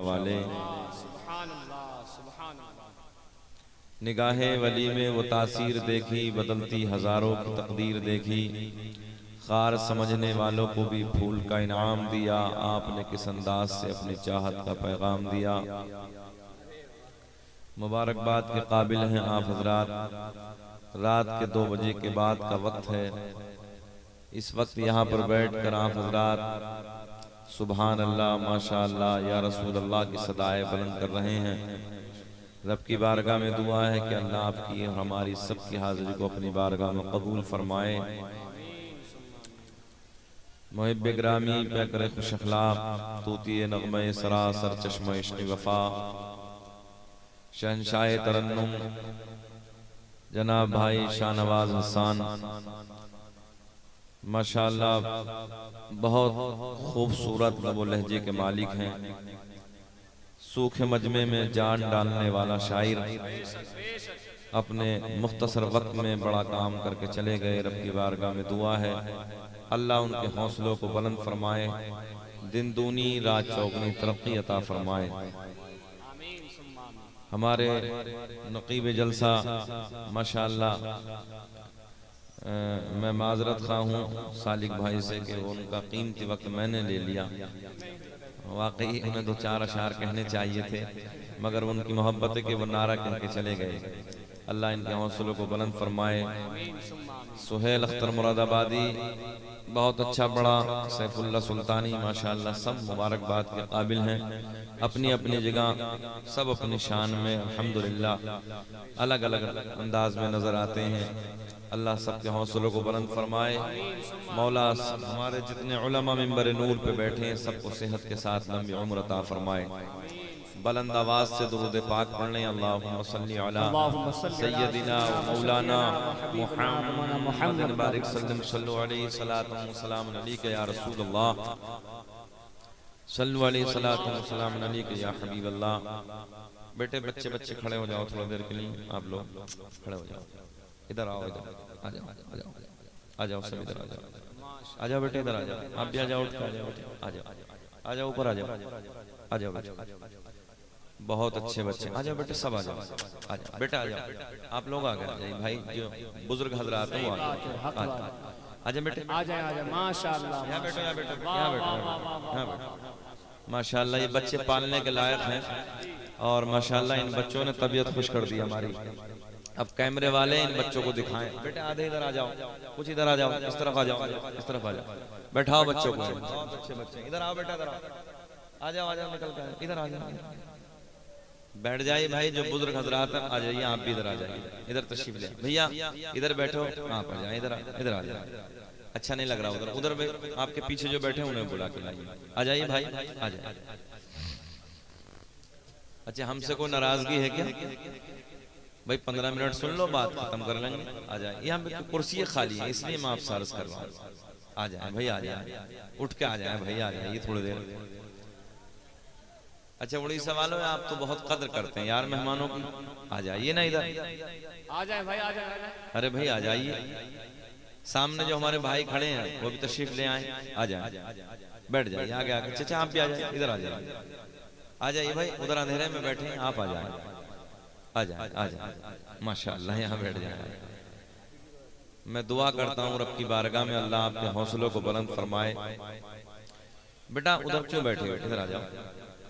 वाले निगाहे वली में वो तासीर देखी, बदलती हजारों की तकदीर देखी। खार समझने वालों को भी फूल का इनाम दिया, आपने किस अंदाज से अपनी चाहत का पैगाम दिया। मुबारकबाद के काबिल हैं आप हजरात। रात के 2 बजे के बाद का वक्त है। इस वक्त यहाँ पर बैठ कर आप हजरात सुबहान अल्लाह, माशा अल्लाह, या रसूल अल्लाह की सदाएं बुलंद कर रहे हैं। रब की बारगाह में दुआ है कि अल्लाह आपकी और हमारी सबकी हाजिरी को अपनी बारगाह में कबूल फरमाए। मुहिब ग्रामी पे करे खुश अखलाक, तूती नग़मे सरासर चश्मे इश्क़ वफा, शहंशाह तरन्नुम जनाब भाई शाहनवाज हसन, माशाअल्लाह बहुत खूबसूरत लबो लहजे के मालिक हैं। सूखे मजमे में जान डालने वाला शायर अपने मुख्तसर वक्त में बड़ा काम करके चले गए। रब की बारगाह में दुआ है अल्लाह उनके हौसलों को बुलंद फरमाए, दिन दूनी रात चौगुनी तरक्की अता फरमाए। हमारे नकीब जलसा माशाअल्लाह, मैं माजरत खा हूँ सालिक भाई से कि वो उनका कीमती वक्त मैंने ले लिया। वाकई उन्हें 2-4 अशार कहने चाहिए थे, मगर उनकी मोहब्बत है कि वो नारा कह के चले गए। अल्लाह इनके हौसलों को बुलंद फरमाए। सुहेल अख्तर मुरादाबादी बहुत अच्छा बड़ा, सैफुल्लाह सुल्तानी माशाअल्लाह, सब मुबारकबाद के काबिल हैं। अपनी अपनी जगह सब अपनी शान में अल्हम्दुलिल्लाह अलग अलग अंदाज में नजर आते हैं। अल्लाह सबके हौसलों को बुलंद फरमाए। मौला हमारे जितने उलमा मिंबर नूर पे बैठे हैं सबको सेहत के साथ लंबी उम्र अता फरमाए। बुलंद आवाज से दुरूद पाक पढ़ने, अल्लाहुम्मा सल्ली अला सय्यदिना व मौलाना मुहम्मद बारिक सल्लल्लाहु अलैहि सलातु व सलाम अलैका या रसूल अल्लाह, सल्लल्लाहु अलैहि सलातु व सलाम अलैका या हबीब अल्लाह। बेटे बच्चे बच्चे खड़े हो जाओ थोड़ी देर के लिए, आप लोग खड़े हो जाओ। इधर आओ, इधर आ जाओ, आ जाओ, आ जाओ, सब इधर आ जाओ, आ जाओ बेटे, इधर आ जाओ, आप भी आ जाओ, उठ के आ जाओ बेटे, आ जाओ, आ जाओ, ऊपर आ जाओ, आ जाओ बेटे, बहुत अच्छे बच्चे, आ जाओ बेटे, सब आ जाओ, आ जाओ बेटा, आ जाओ, आप लोग आ गए भाई, जो बुजुर्ग हजरात हैं वो आ जाओ, आ जाओ बेटे, आ जाए, आ जाए, माशाअल्लाह, यहाँ बैठो, यहाँ बैठो, यहाँ बैठो, यहाँ बैठो। माशाअल्लाह ये बच्चे पालने के लायक हैं और माशाअल्लाह इन बच्चों ने तबीयत खुश कर दी हमारी। अब कैमरे वाले इन बच्चों को दिखाएं, बेटे आधे इधर आ जाओ, कुछ इधर आ जाओ, इस तरफ आ जाओ, इस तरफ आ जाओ, बैठाओ बच्चों को, बहुत अच्छे बच्चे, इधर आओ बेटा, इधर आ जाओ, आ जाओ, निकल कर इधर आ जाओ, बैठ जाइए भाई, जो बुजुर्ग हजरात हैं आ जाइए, आप भी इधर आ जाइए, इधर तशरीफ ले भैया, इधर बैठो, आप आ जाए, इधर इधर आ जाए, अच्छा नहीं लग रहा उधर, उधर आपके पीछे जो बैठे उन्हें बुला के लाइए, आ जाइए भाई, आ जाए। अच्छा हमसे कोई नाराजगी है क्या भाई? 15 मिनट सुन लो, बात खत्म कर लेंगे, आ जाए। यहाँ पे कुर्सी खाली है इसलिए मैं आप सारस कर रहा हूँ, आ जाए भाई, आ जाए, उठ के आ जाए भाई, आ जाइए थोड़ी देर। अच्छा बड़ी सवाल है, आप तो बहुत कदर करते हैं यार मेहमानों की, आ जाइए ना इधर, आ जाए भाई, आ जाए, अरे भाई आ जाइए। सामने जो हमारे भाई खड़े हैं वो भी तशरीफ ले आए, आ जाए, बैठ जाइए, आगे आगे, चाचा आप भी आ जाए, इधर आ जाइए, आ जाइए भाई, उधर अंधेरे में बैठे हैं, आप आ जाए, आ जाए, आ जाए, माशाअल्लाह यहाँ बैठ जाए। मैं दुआ करता हूँ रब की बारगाह में अल्लाह आपके हौसलों को बुलंद फरमाए। बेटा उधर क्यों बैठे हो, इधर आ जाओ,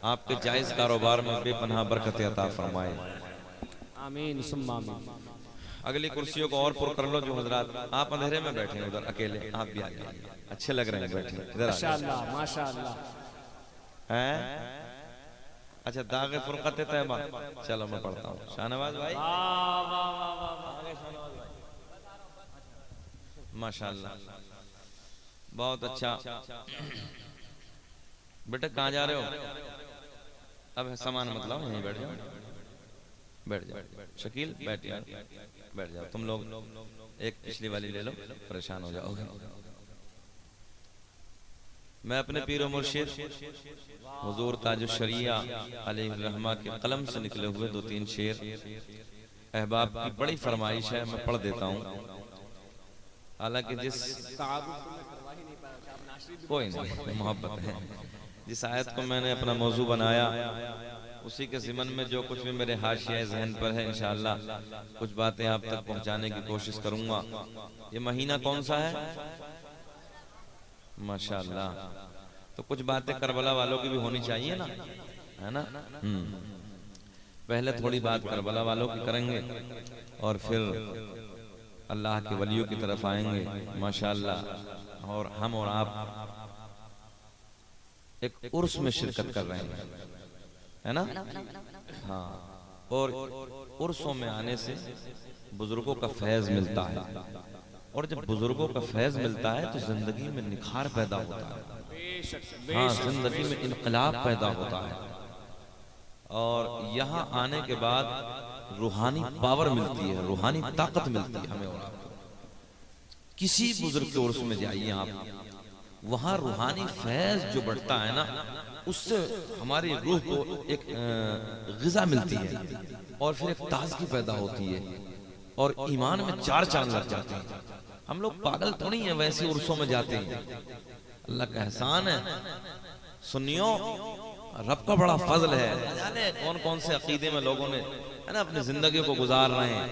आपके जायज कारोबार में बेपनाह बरकत अता फरमाए, आमीन सुम्मा आमीन। अगली कुर्सियों को और पुर कर लो जो हजरात, आप अंधेरे में बैठे हैं उधर अकेले, आप भी आ जाइए, अच्छे लग रहे हैं बैठे, इधर माशाअल्लाह माशाअल्लाह हैं। अच्छा दागे फुरकत तैयबा, चलो मैं पढ़ता हूँ। शाहनवाज भाई माशाअल्लाह बहुत अच्छा। बेटा कहाँ जा रहे हो? अब सामान मत लाओ, यहीं बैठ जाओ, बैठ जाओ, शकील बैठ यार, बैठ जाओ तुम लोग, एक पिछली वाली ले लो, परेशान हो जाओगे। मैं अपने पीर मुर्शिद हुजूर ताजुश शरिया अलैहि रहमा के कलम से निकले हुए 2-3 शेर अहबाब की बड़ी फरमाइश है, मैं पढ़ देता हूँ। हालांकि जिस कोई नहीं मोहब्बत है, जिस आयत को मैंने अपना मौजू बनाया उसी के ज़िमन में जो कुछ भी मेरे हाशिया ज़हन पर है इंशाअल्लाह कुछ बातें आप तक पहुंचाने की कोशिश करूंगा। ये महीना कौन सा है? माशाअल्लाह। तो कुछ बातें करबला वालों की भी होनी चाहिए ना, है ना। पहले थोड़ी बात करबला वालों की करेंगे और फिर अल्लाह के वलियों की तरफ आएंगे माशाअल्लाह। और हम और आप एक उर्स में शिरकत कर रहे हैं, है ना। हाँ, और उर्सों में आने से बुजुर्गों का फैज मिलता है, और जब बुजुर्गों का फैज मिलता है तो जिंदगी में निखार पैदा होता है। हाँ, जिंदगी में इनकलाब पैदा होता है, और यहाँ आने के बाद रूहानी पावर मिलती है, रूहानी ताकत मिलती है हमें और आपको। किसी बुजुर्ग के उर्स में जाइए आप, वहाँ रूहानी फैज जो बढ़ता है ना, उससे हमारी रूह को एक ग़िज़ा मिलती है और फिर एक ताज़गी पैदा होती है और ईमान में चार चांद लग जाते हैं। हम लोग पागल थोड़ी हैं, वैसे उर्सों में जाते हैं। अल्लाह का एहसान है सुन्नियों, रब का बड़ा फजल है। जाने कौन कौन से अकीदे में लोगों ने, है ना, अपनी जिंदगी को गुजार रहे हैं,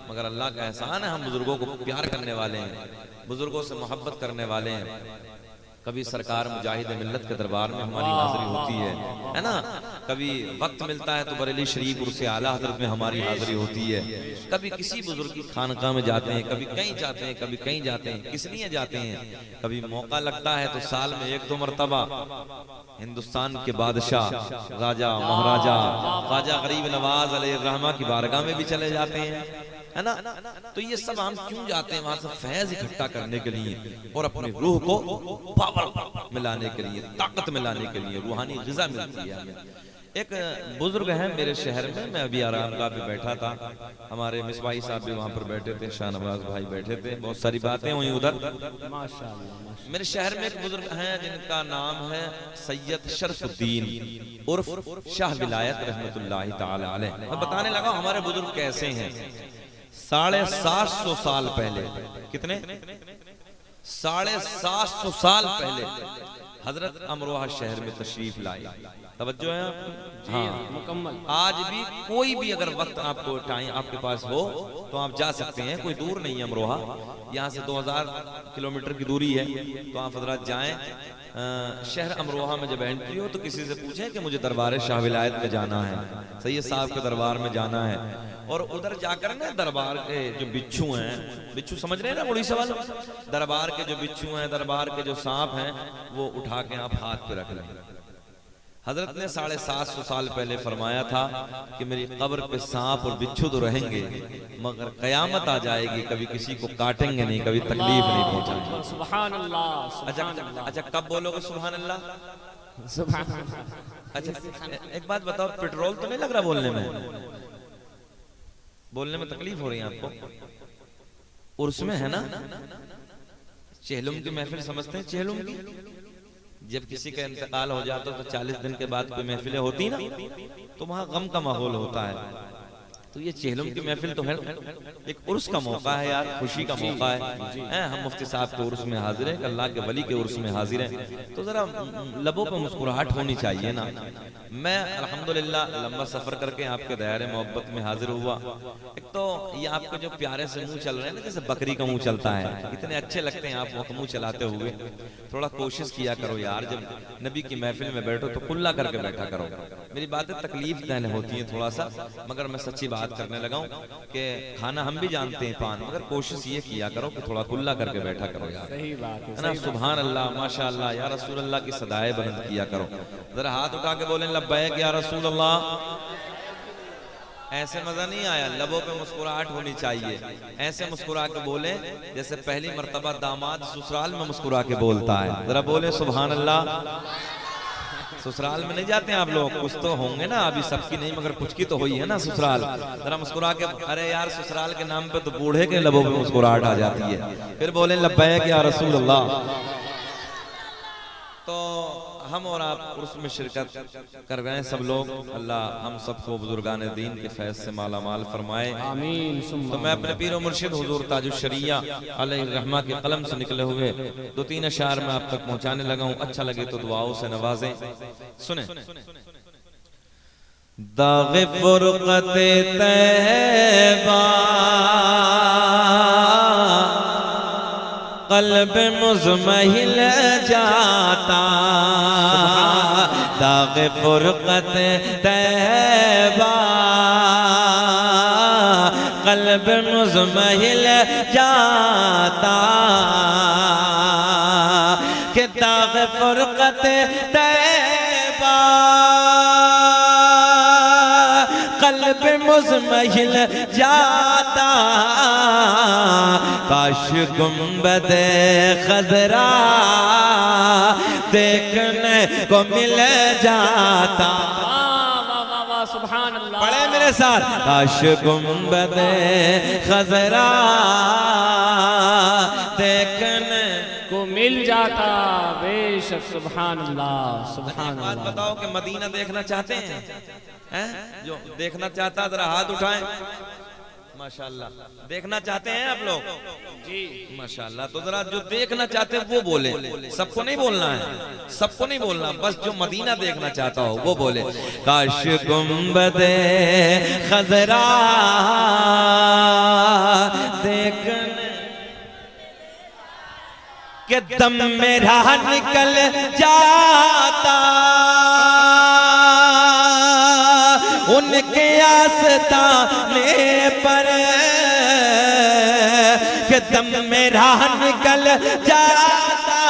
मगर अल्लाह का एहसान है हम बुजुर्गों को प्यार करने वाले हैं, बुजुर्गों से मोहब्बत करने वाले हैं। कभी सरकार मुजाहिद मिल्लत के दरबार में हमारी हाजिरी होती है ना। कभी वक्त मिलता है तो बरेली शरीफ उर्से आला हजरत में हमारी हाजिरी होती है। कभी किसी बुजुर्ग की खानका में जाते हैं, कभी कहीं जाते हैं, कभी कहीं जाते हैं। किस लिए जाते हैं? कभी मौका लगता है तो साल में एक दो मरतबा हिंदुस्तान के बादशाह, राजा, महाराजा, ख्वाजा गरीब नवाज अलैहिर्रहमा की बारगाह में भी चले जाते हैं, है ना। तो ये सब हम क्यों जाते हैं? वहां से फैज इकट्ठा करने के लिए और अपनी रूह को पावर मिलाने के लिए, ताकत मिलाने के लिए, रूहानी ग़िज़ा मिलती है हमें। एक बुजुर्ग है मेरे शहर में, मैं अभी आरामगाह पे बैठा था, हमारे मिसबाही साहब भी वहां पर बैठे थे, शाहनवाज भाई बैठे थे, बहुत सारी बातें हुई उधर माशाअल्लाह। मेरे शहर में एक बुजुर्ग हैं जिनका नाम है सैयद शरफुद्दीन उर्फ शाह विलायत रहमतुल्लाहि ताला अलैह। मैं बताने लगा हमारे बुजुर्ग कैसे हैं। 750 साल पहले, कितने? 750 साल पहले हजरत अमरोहा शहर में तशरीफ लाई। तवज्जो है आपकी? हाँ, मुकम्मल। आज भी कोई भी अगर वक्त आपको टाइम आपके पास हो तो आप जा सकते हैं, कोई दूर नहीं है अमरोहा, यहाँ से 2000 किलोमीटर की दूरी है। तो आप हजरत जाएं, शहर अमरोहा में जब एंट्री हो तो किसी से पूछें कि मुझे दरबार शाह विलायत में जाना है, सैयद साहब के दरबार में जाना है। और उधर जाकर ना दरबार के जो बिच्छू हैं, बिच्छू समझ रहे हैं ना उड़ीसा वाले, दरबार के जो बिच्छू हैं, दरबार के जो सांप हैं, वो उठा के आप हाथ पे रख लें। हजरत ने 750 साल पहले फरमाया था कि मेरी कब्र पे सांप और बिच्छू तो रहेंगे, मगर कयामत आ जाएगी, कभी किसी को काटेंगे नहीं, कभी तकलीफ नहीं पहुंचाएंगे। सुभान अल्लाह। अच्छा कब बोलोगे सुभान अल्लाह? सुभान अल्लाह। अच्छा एक बात बताओ, पेट्रोल तो नहीं लग रहा बोलने में? बोलने में तकलीफ हो रही है आपको? उर्स में है ना, चेहलुम की महफिल समझते हैं? चेहलुम की, जब किसी का इंतकाल हो जाता तो 40 दिन के बाद कोई महफिलें होती ना, तो वहां गम का माहौल होता है। तो ये चेहलुम की महफिल तो है, एक उर्स का मौका है यार, खुशी का मौका है। हम मुफ्ती साहब के उर्स में हाजिर हैं, अल्लाह के वली के उर्स में हाजिर हैं, तो जरा लबों पे मुस्कुराहट होनी चाहिए ना। मैं अल्हम्दुलिल्लाह लंबा सफर करके आपके दायरे मोहब्बत में हाजिर हुआ। एक तो ये आपके जो प्यारे से मुंह चल रहे हैं ना, जैसे बकरी का मुंह चलता है, इतने अच्छे लगते हैं आप मुंह चलाते हुए। थोड़ा कोशिश किया करो यार, जब नबी की महफिल में बैठो तो कुल्ला करके बैठा करो। मेरी बातें तकलीफ देने होती हैं थोड़ा सा, मगर मैं सच्ची बात करने लगा हूँ कि खाना हम भी जानते हैं पान, मगर कोशिश ये किया करो कि थोड़ा कुल्ला करके बैठा करो यार, सही बात है ना। सुभान अल्लाह, माशाअल्लाह, या रसूल अल्लाह की सदाएं बुलंद किया करो। जरा हाथ उठा के बोलें लब्बैक या रसूल अल्लाह। ऐसे मजा नहीं आया, लबों पे मुस्कुराहट होनी चाहिए। ऐसे मुस्कुरा के बोले जैसे पहली मर्तबा दामाद ससुराल में मुस्कुरा के बोलता है। जरा बोले सुभान अल्लाह। ससुराल में नहीं जाते हैं आप लोग? कुछ तो होंगे ना, अभी सबकी नहीं मगर कुछ की तो हुई है ना ससुराल। जरा मुस्कुरा के, अरे यार ससुराल के नाम पे तो बूढ़े के लबों पे मुस्कुराहट आ जाती है। फिर बोले लब्बैक या रसूल अल्लाह। तो हम और आप उर्स में शिरकत कर रहे हैं सब लोग। अल्लाह हम सबको बुजुर्गान दीन के फैज़ से माला माल फरमाए, आमीन। तो मैं अपने पीर मुर्शिद हुजूर ताजुश्शरिया अलैहिर्रहमा के कलम से निकले हुए 2-3 अशार में आप तक पहुंचाने लगा हूं। अच्छा लगे तो दुआओं से नवाजें। सुने। दाग़े फुरक़ते तैबा क़ल्ब मुज़महिल जाता, दाग़े फुरक़ते तैबा क़ल्ब मुज़महिल जाता, कि दाग़े फुरक़ते तैबा क़ल्ब मुज़महिल जाता, काश गुंबदे खज़रा देखने को मिल जाता। सुभान अल्लाह। पढ़े मेरे साथ। काश गुंबदे खज़रा देखने को मिल जाता, बेशक। सुभान अल्लाह, सुभान बात अल्लाह। बताओ कि मदीना देखना चाहते हैं? जो देखना चाहता जरा हाथ उठाएं। माशाल्लाह, देखना चाहते हैं आप लोग? जी माशाल्लाह। तो जरा जो देखना चाहते हैं वो बोले, सबको नहीं बोलना है, सबको नहीं बोलना, बस जो मदीना देखना चाहता हो वो बोले। काश गुंबदे खज़रा देखने के दम मेरा निकल जाता, उनके आस्ताने पर के दम मेरा निकल जाता,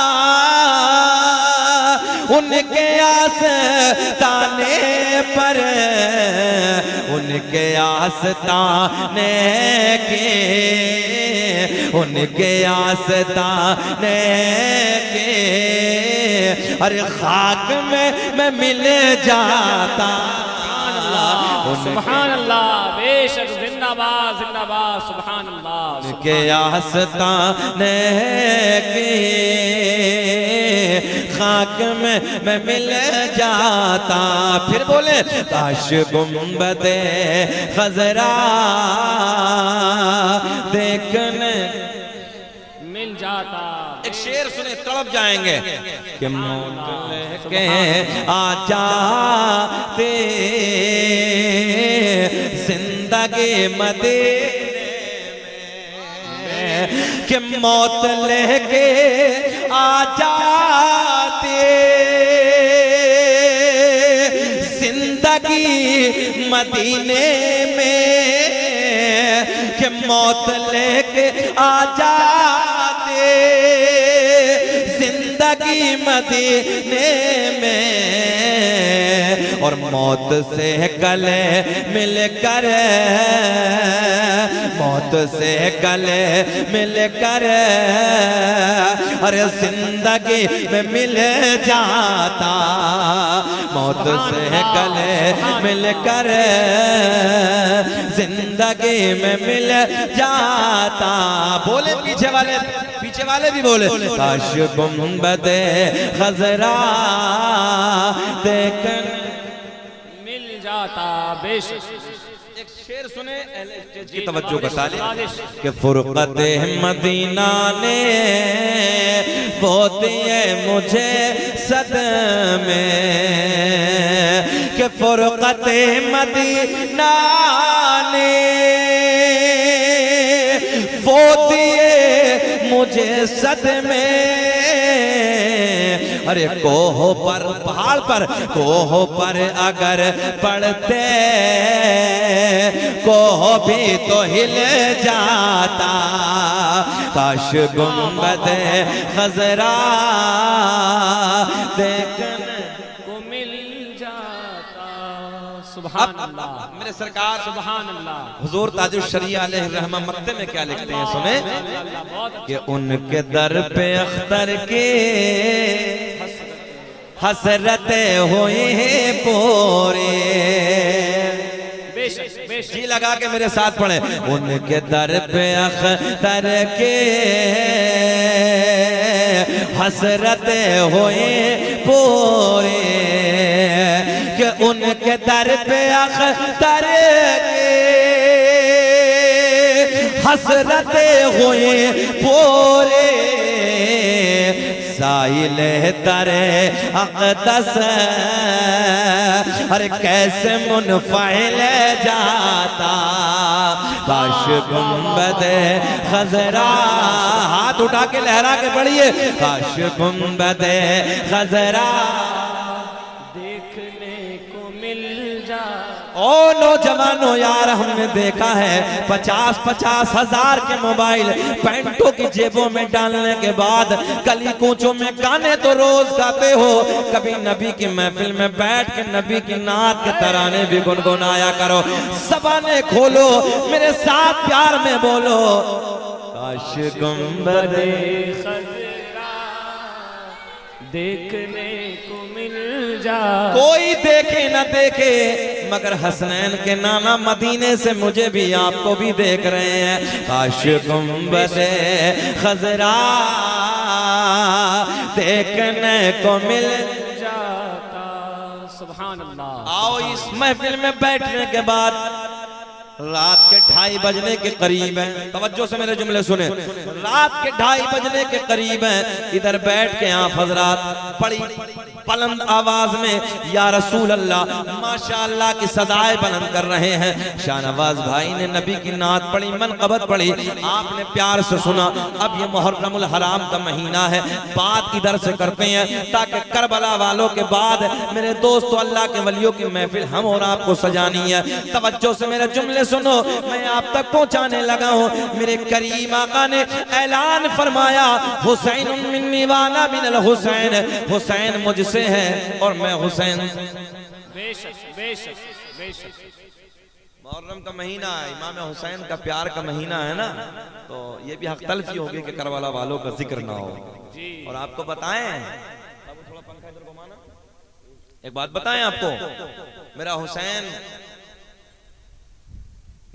उनके आस्ताने पर, उनके आस्ताने के, उनके आस्ताने के, अरे खाक में मैं मिल जाता। सुभान अल्लाह, बेशक। जिंदाबाद जिंदाबाद। सुभान अल्लाह। के आस्ताने के खाक में मैं मिल जाता। फिर बोले काश गुंबदे खज़रा देखने मिल जाता। एक शेर सुने, तड़प जाएंगे कि मौत लेके आ जाते जिंदगी मदीने में, कि मौत लेके आ जाते जिंदगी मदीने में, कि मौत लेके आ जाते जिंदगी मदीने में, और मौत से गले मिलकर, मौत से गले मिलकर, अरे जिंदगी में मिल जाता, मौत से गले मिलकर जिंदगी में मिल जाता। बोले पीछे वाले, पीछे वाले भी बोले काश गुंबदे खज़रा देखने मिल जाता, बेशक। एक शेर सुने, स्टेज की तवज्जो बता ले कि फुरक़ते मदीना ने वो दिए मुझे सदमे, कि फुरक़ते मदीना ने वो दिए मुझे सदमे, अरे कोह पर, पहाड़ पर, कोह पर अगर पड़ते कोह भी तो हिल जाता, काश गुंबदे खज़रा देखने को मिल जाता। सुभान अल्लाह। मेरे सरकार सुभान अल्लाह। हुजूर ताजुश्शरिया अलैहिर्रहमा मक्ते में क्या लिखते हैं? सुने कि उनके दर पे अख्तर के हसरते हुए पूरे, जी लगा के मेरे साथ पढ़े। उनके दर पे अख्तर के हसरत होए पूरे कि उनके दर पे अख्तर के हसरत होए पूरे साहिल तरे अक़दस अरे कैसे मुनफ़िल जाता काश गुंबद खजरा हाथ उठा के लहरा के पढ़िए काश गुंबद खजरा देखने को मिल जा। ओ नौजवानों यार हमने देखा है 50-50 हजार के मोबाइल पैंटों की जेबों में डालने के बाद गली कूचों में गाने तो रोज गाते हो, कभी नबी की महफिल में बैठ के नबी की नात के तराने भी गुनगुनाया करो। ज़बानें खोलो मेरे साथ प्यार में बोलो काश गुंबदे खजरा देखने को मिल जा। कोई देखे न देखे मगर हसनैन के नाना मदीने से मुझे भी आपको भी देख रहे हैं। काश गुंबदे खजरा देखने को मिल जाता। सुभान अल्लाह। आओ इस महफिल में बैठने के बाद रात के 2:30 बजने के करीब है, तवज्जो से मेरे जुमले सुने, रात के 2:30 बजने के करीब है। इधर बैठ के आप हजरात बड़ी बुलंद आवाज में या रसूल अल्लाह माशाअल्लाह की सदाएं बुलंद कर रहे हैं। शाहनवाज भाई ने नबी की नात पढ़ी, मनक़बत पढ़ी, आपने प्यार से सुना। अब ये मुहर्रमुल हराम का महीना है, बात इधर से करते हैं ताकि करबला वालों के बाद मेरे दोस्तों अल्लाह के वलियों की महफिल हम और आपको सजानी है। तवज्जो से मेरे जुमले सुनो, मैं आप तक पहुंचाने लगा हूं। मेरे करीम आका ने ऐलान फरमाया हुसैन मिन्नी वाना मिनल हुसैन, हुसैन मुझसे है और मैं हुसैन। बेशक बेशक बेशक। मुहर्रम का महीना है, इमाम हुसैन का प्यार का महीना है ना, तो ये भी हक तलफी होगी कि करबला वालों का जिक्र ना हो। और आपको बताएं, थोड़ा पंखा इधर घुमाना, एक बात बताएं आपको, मेरा हुसैन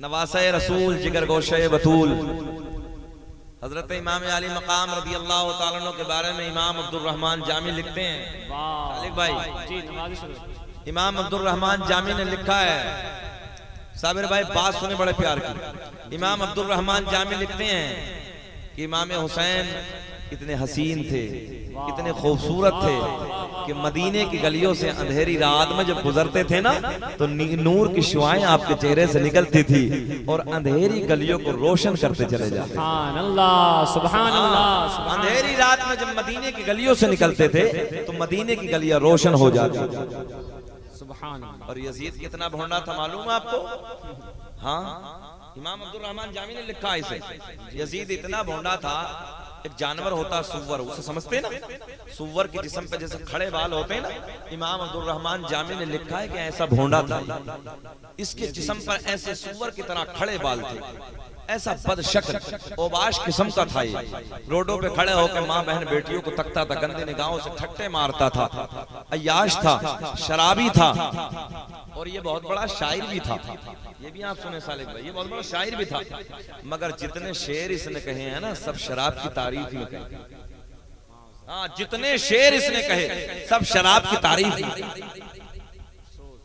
नवासे रसूल जिगर गोशे बतूल हजरत इमाम अली मकाम रज़ी अल्लाह तआला अन्हु के बारे में इमाम अब्दुल रहमान जामी लिखते हैं। सालिक भाई जी नमाज़ शुरू। इमाम अब्दुल रहमान जामी ने लिखा है, साबिर भाई बात सुने बड़े प्यार की। इमाम अब्दुल रहमान जामी लिखते हैं कि इमाम हुसैन कितने हसीन थे, कितने खूबसूरत थे कि मदीने की गलियों से अंधेरी रात में जब गुजरते थे ना तो नूर की शुआएं आपके चेहरे से निकलती थी और अंधेरी गलियों को रोशन करते चले जाते। सुभान अल्लाह सुभान अल्लाह। अंधेरी रात में जब मदीने की गलियों से निकलते थे तो मदीने की गलियां रोशन हो जाती। सुभान। और यजीद कितना भोंडा था मालूम है आपको? हाँ, इमाम अब्दुल रहमान जामी ने लिखा है इसे, यजीद इतना भोंडा था, एक जानवर होता सुअर, उसे समझते हैं ना, सुअर के जिस्म पे जैसे खड़े बाल होते हैं ना, इमाम अब्दुल रहमान जामी ने लिखा है कि ऐसा भोंडा था, इसके जिस्म पर ऐसे सुअर की तरह खड़े बाल थे, ऐसा बदशक्ल ओबाश किस्म का था। ये रोडों पे खड़े होकर माँ बहन बेटियों को तकता था, गंदे निगाहों से ठट्टे मारता था, अय्याश था, शराबी था और ये बहुत बड़ा शायर भी था। ये भी आप सुने सालिक भाई, ये बहुत बड़ा शायर भी था। मगर जितने शेर इसने कहे हैं ना सब शराब की तारीफ में कहे। हाँ, जितने शेर इसने कहे सब शराब की तारीफ में।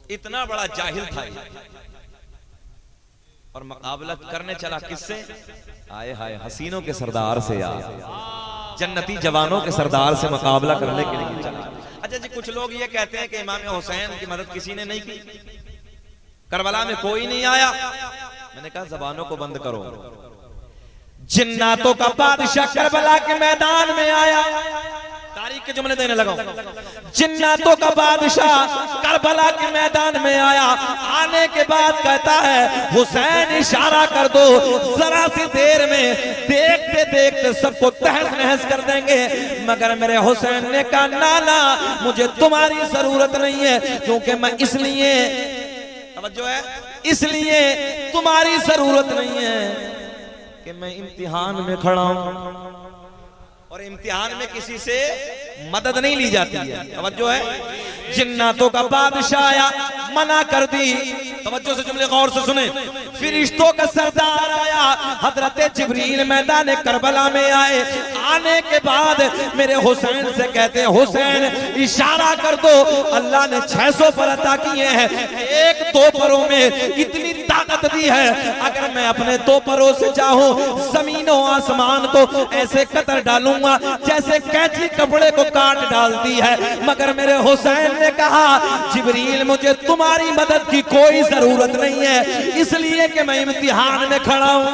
इतना बड़ा जाहिल था ये। और मुकाबला करने चला किससे? आए हाय हसीनों के सरदार से, यार जन्नती जवानों के सरदार से मुकाबला करने के लिए चला। अच्छा जी, कुछ लोग ये कहते हैं कि इमाम हुसैन की मदद किसी ने नहीं की, करबला में कोई नहीं आया। मैंने कहा जबानों को बंद करो, जिन्नातों का बादशाह करबला के मैदान में आया। तारीख के जुमले देने लगा, जिन्नातों का बादशाह करबला के मैदान में आया। आने के बाद कहता है हुसैन इशारा कर दो, जरा सी देर में देखते देखते सबको तहस नहस कर देंगे। मगर मेरे हुसैन ने कहा नाना मुझे तुम्हारी जरूरत नहीं है, क्योंकि मैं इसलिए जो है इसलिए तुम्हारी जरूरत नहीं है कि मैं इम्तिहान में खड़ा हूं और इम्तिहान में किसी से मदद नहीं ली जाती है। तवज्जो है, जिन्नातों का बादशाह आया, मना कर दी। तवज्जो से जुमले गौर से सुने। फरिश्तों का सरदार आया, हजरत जिब्रील मैदान करबला में आए। आने के बाद मेरे हुसैन से कहते हैं, हुसैन इशारा कर दो। अल्लाह ने 600 पर अता किए हैं, एक तोपरों में इतनी ताकत दी है, अगर मैं अपने तोपरों से चाहूं जमीनों आसमान को ऐसे कतर डालूंगा जैसे कैंची कपड़े को काट डालती है। मगर मेरे हुसैन ने कहा, जिब्रील मुझे तुम्हारी मदद की कोई जरूरत नहीं है, इसलिए कि मैं इम्तिहान में खड़ा हूं।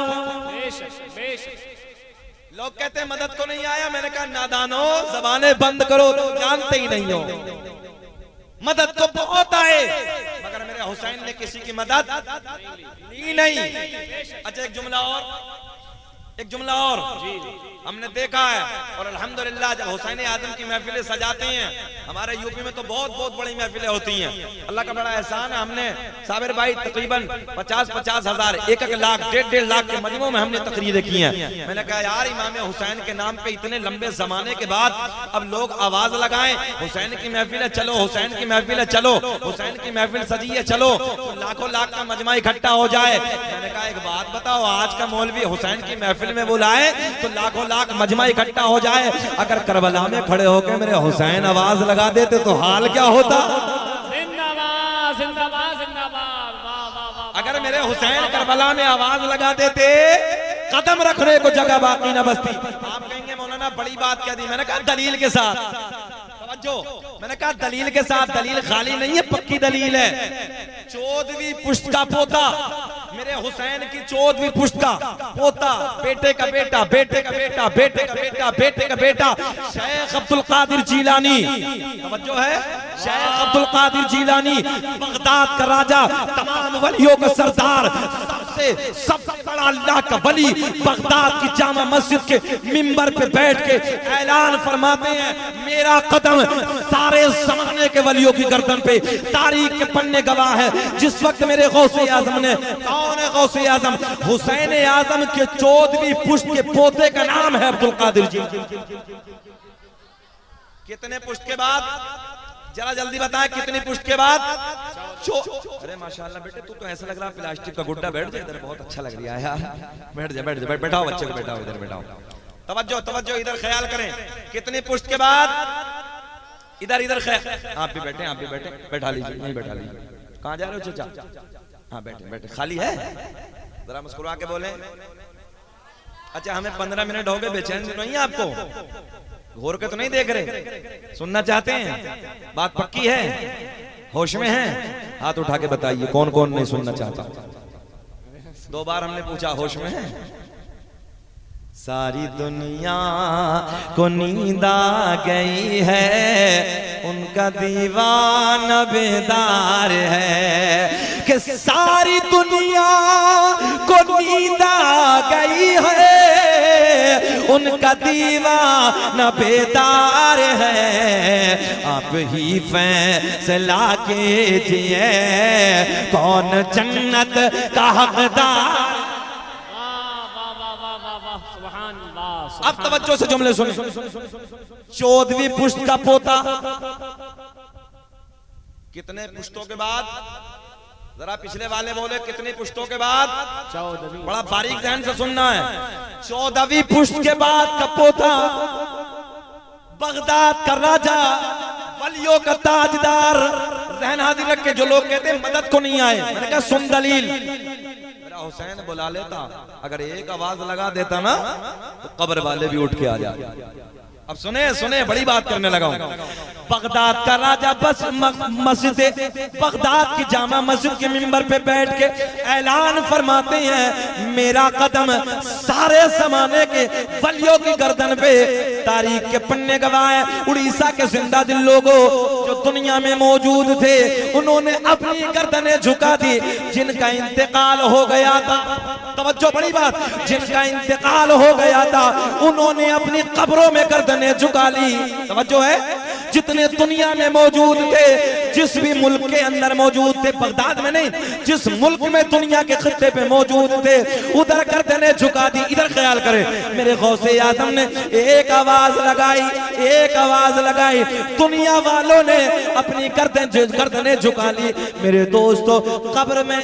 लोग कहते हैं मदद को नहीं आया, मैंने कहा नादानो ज़बानें बंद करो, जानते ही नहीं हो। मदद को बहुत आए, मगर मेरे हुसैन ने किसी की मदद ली नहीं। अच्छा एक जुमला और हमने देखा है, और अल्हम्दुलिल्लाह जब हुसैन आजम की महफिलें सजाते हैं, हमारे यूपी में तो बहुत बहुत बड़ी महफिलें होती हैं। अल्लाह का बड़ा एहसान है, हमने साबिर भाई तकरीबन 50-50 हजार, 1-1 लाख, 1.5 लाख के मजमों में हमने तकरीरें की हैं। मैंने कहा यार, इमाम हुसैन के नाम पे इतने लंबे जमाने के बाद अब लोग आवाज लगाएं, हुसैन की महफिल है चलो, हुसैन की महफिल है चलो, हुसैन की महफिल सजी है चलो, तो लाखों लाख का मजमा इकट्ठा हो जाए। मैंने कहा एक बात बताओ, आज का मौलवी हुसैन की महफिल में बुलाए तो लाखों लाख मजमा इकट्ठा हो जाए, अगर करबला में खड़े होकर मेरे हुसैन आवाज लगा देते तो हाल क्या होता? जिंदाबाद जिंदाबाद जिंदाबाद, वाह वाह वाह। अगर मेरे हुसैन करबला में आवाज लगा देते, कदम रखने को जगह बाकी न बचती। आप कहेंगे मौलाना बड़ी बात क्या दी, मैंने कहा दलील के साथ। मैंने कहा दलील के साथ, दलील खाली नहीं है, पक्की दलील है। 14वीं पुश्त का पोता, मेरे हुसैन की 14वीं पुश्त का पोता, बेटे का बेटा, बेटे का बेटा, बेटे का बेटा, बेटे का बेटा, शेख अब्दुल कादिर जीलानी। तवज्जो है, शेख अब्दुल कादिर जीलानी, बगदाद का राजा, तमाम वलियों का सरदार, सबसे बड़ा अल्लाह का वली, बगदाद की जामा मस्जिद के मिंबर पे बैठ के ऐलान फरमाते हैं, मेरा कदम सारे जमाने के वलियों की गर्दन पे, तारीख के पन्ने गवाह है। जिस वक्त मेरे गौसे आजम ने, कौन है गौसे आजम? हुसैन आजम के 14वीं पुश्त के पोते का नाम है अब्दुल कादिर जी। कितने पुश्त के बाद? जरा जल्दी बताएं, कितनी पुश्त के बाद? अरे माशाल्लाह बेटे, तू तो ऐसा लग रहा है प्लास्टिक का गुड्डा। बैठ जा इधर, बहुत अच्छा लग रहा है यार, बैठ जा बैठ जा, बैठाओ बच्चे को, बैठाओ इधर बैठाओ। तवज्जो तवज्जो, इधर ख्याल करें, कितनी पुश्त के बाद? इधर इधर ख्याल, आप भी बैठे, आप भी बैठे, बैठा लीजिए, नहीं बैठा लीजिए। कहाँ जा रहे हो चाचा? हाँ बैठे बैठे, खाली है, जरा मुस्कुरा के बोले। अच्छा, हमें 15 मिनट हो गए, बेचैन नहीं है आपको? घोर के तो नहीं देख रहे? सुनना चाहते हैं? बात पक्की है? होश में हैं? हाथ उठा के बताइए कौन कौन नहीं सुनना चाहता। 2 बार हमने पूछा, होश में है? सारी दुनिया को नींद आ गई है, उनका दीवाना बेदार है। कि सारी दुनिया को नींद आ गई है, उनका दीवाना बेदार है। आप ही फैसला कीजिए, कौन जन्नत का हकदार। अब तवज्जो से जुमले सुने। 14वीं पुश्त का पोता, कितने पुश्तों के बाद? जरा पिछले वाले बोले, कितनी पुश्तों के बाद? 14वीं। बड़ा बारीक ध्यान से सुनना है। 14वीं पुश्त के बाद का पोता, बगदाद का राजा, वलियों का ताजदार। जहन हाजिर रख के, जो लोग कहते हैं मदद को नहीं आए, मैंने कहा सुन दलील। हुसैन बुला लेता, अगर एक आवाज लगा देता ना तो कब्र वाले भी उठ के आ जाते। अब सुने सुने, बड़ी बात करने लगा हूं। बगदाद का राजा बस मस्जिद बगदाद की जामा मस्जिद के मिंबर पे बैठ के ऐलान फरमाते हैं, मेरा कदम सारे जमाने के वलियों की गर्दन पे, तारीख के पन्ने गवाह। उड़ीसा के जिंदा दिल लोगों जो दुनिया में मौजूद थे, उन्होंने अपनी गर्दनें झुका दी। जिनका इंतकाल हो गया था, तवज्जो बड़ी बात, जिनका इंतकाल हो गया था, उन्होंने अपनी कब्रों में गर्दनें झुका ली। तवज्जो है, जितने दुनिया में मौजूद थे जिस भी मुल्क के अंदर मौजूद थे, बगदाद में नहीं, जिस मुल्क में दुनिया के खित्ते पे मौजूद थे, उधर गर्दनें झुका दी। इधर ख्याल करें, मेरे गौसे आजम ने एक आवाज लगाई, एक आवाज लगाई, दुनिया वालों ने अपनी गर्दनें झुका ली। मेरे दोस्तों, कब्र में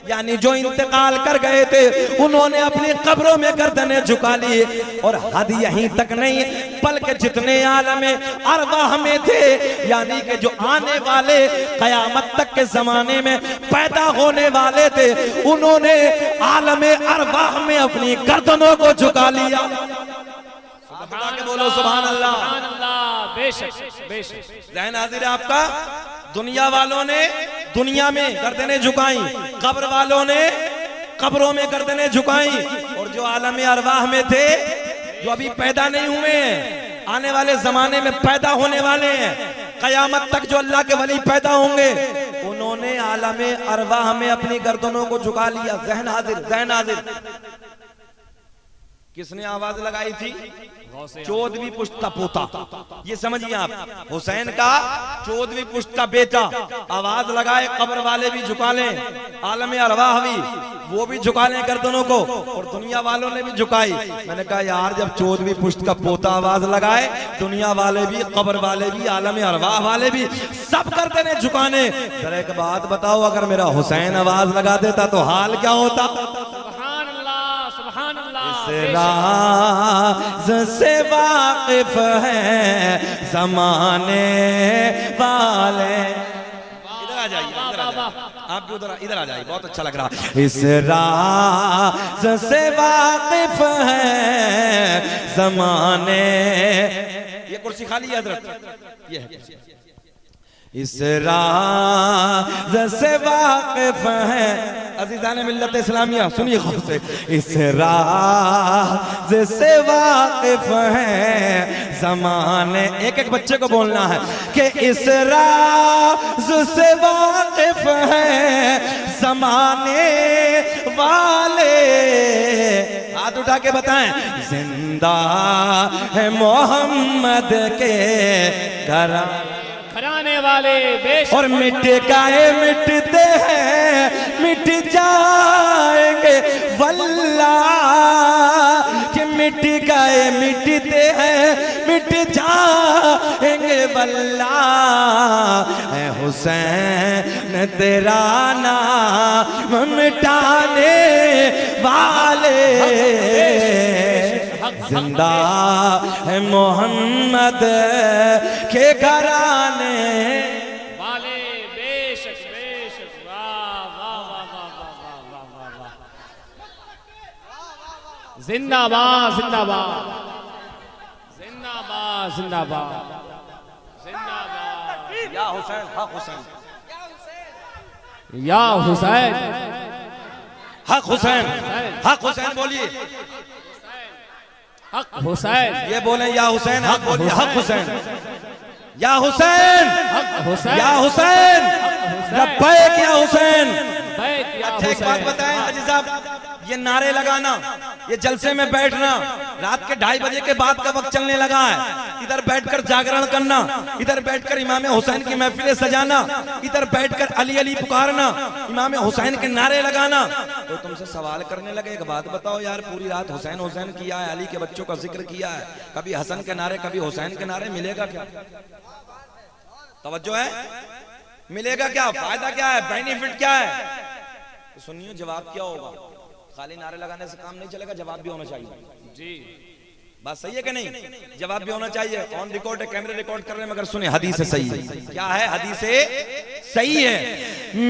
यानी जो इंतकाल कर गए थे, उन्होंने अपनी कब्रों में गर्दनें झुका ली। और हद यहीं तक नहीं, बल्कि जितने आलम अरवाह में थे, यानी कि जो आने वाले कयामत तक के जमाने में पैदा होने वाले थे, उन्होंने आलम अरवाह में अपनी गर्दनों को झुका लिया। बोलो सुभान अल्लाह। बेशक बेशक। ज़हन हाजिर है आपका? दुनिया वालों ने दुनिया में गर्दनें झुकाई, कब्र वालों ने कब्रों में गर्दनें झुकाई, और जो आलम अरवाह में थे, जो अभी पैदा नहीं हुए हैं, आने वाले जमाने में पैदा होने वाले हैं, कयामत तक जो अल्लाह के वली पैदा होंगे, उन्होंने आलम अरवाह में अपनी गर्दनों को झुका लिया। ज़हन हाजिर, ज़हन हाजिर। किसने आवाज लगाई थी? 14वीं पुश्त का पोता। ये समझिए आप, हुसैन का 14वीं पुश्त का बेटा आवाज लगाए, कब्र वाले भी झुका लें, आलम अरवाह भी, वो भी झुका लें गर्दनों को, और दुनिया वालों ने भी झुकाई। मैंने कहा यार, जब 14वीं पुश्त का पोता आवाज लगाए, दुनिया वाले भी, कब्र वाले भी, आलम अरवाह वाले भी, सब गर्दनें झुकाने। जरा एक बात बताओ, अगर मेरा हुसैन आवाज लगा देता तो हाल क्या होता? इस राज से वाकिफ है ज़माने वाले। इधर आ जाइए, आप भी इधर आ जाइए, बहुत अच्छा लग रहा। इस राज से वाकिफ है ज़माने। ये कुर्सी खाली है हज़रत, ये है। इस राज से वाकिफ है, अज़ीज़ान मिल्लत इस्लामिया सुनिए गौर से, इस राज से वाकिफ है ज़माने। एक एक बच्चे को बोलना है कि इस राज से वाकिफ है ज़माने वाले। हाथ उठा के बताएं, जिंदा है मोहम्मद के घराने वाले, और मिट गए मिटते हैं, मिट जाएंगे वल्लाह, कि मिट गए मिटते हैं, मिट जाएंगे वल्लाह। है हुसैन तेरा नाम मिटाने वाले, जिंदा है मोहम्मद के घराने वाले। बेशक बेशक। वाह वाह वाह वाह वाह वाह वाह। जिंदाबाद जिंदाबाद जिंदाबाद जिंदाबाद जिंदाबाद। या हुसैन, हक हुसैन, या हुसैन, हक हुसैन, हक हुसैन बोलिए, हक हुसैन। ये बोले या हुसैन, हक बोलिए, हक हुसैन, या हुसैन, हक हुसैन, या हुसैन, लब्बैक या हुसैन। अच्छा, एक बात बताएं हाजी साहब, ये नारे लगाना, ये जलसे में बैठना, रात के 2:30 बजे के बाद का वक्त चलने लगा है, इधर बैठकर जागरण करना, इधर बैठकर इमाम हुसैन की महफिलें सजाना, इधर बैठकर अली अली पुकारना, इमाम हुसैन के नारे लगाना, तो तुमसे सवाल करने लगे, एक बात बताओ यार, पूरी रात हुसैन हुसैन किया है, अली के बच्चों का जिक्र किया है, कभी हसन के नारे, कभी हुसैन के नारे, मिलेगा क्या? तवज्जो है? मिलेगा क्या? फायदा क्या है? बेनिफिट क्या है? तो सुनिए, जवाब क्या होगा? खाली नारे लगाने से काम नहीं चलेगा, जवाब भी होना चाहिए। जी बात सही है कि नहीं? जवाब भी होना चाहिए। ऑन रिकॉर्ड है, कैमरे रिकॉर्ड कर रहे हैं, मगर सुने, हदीस से सही है। क्या है? हदीस से सही है।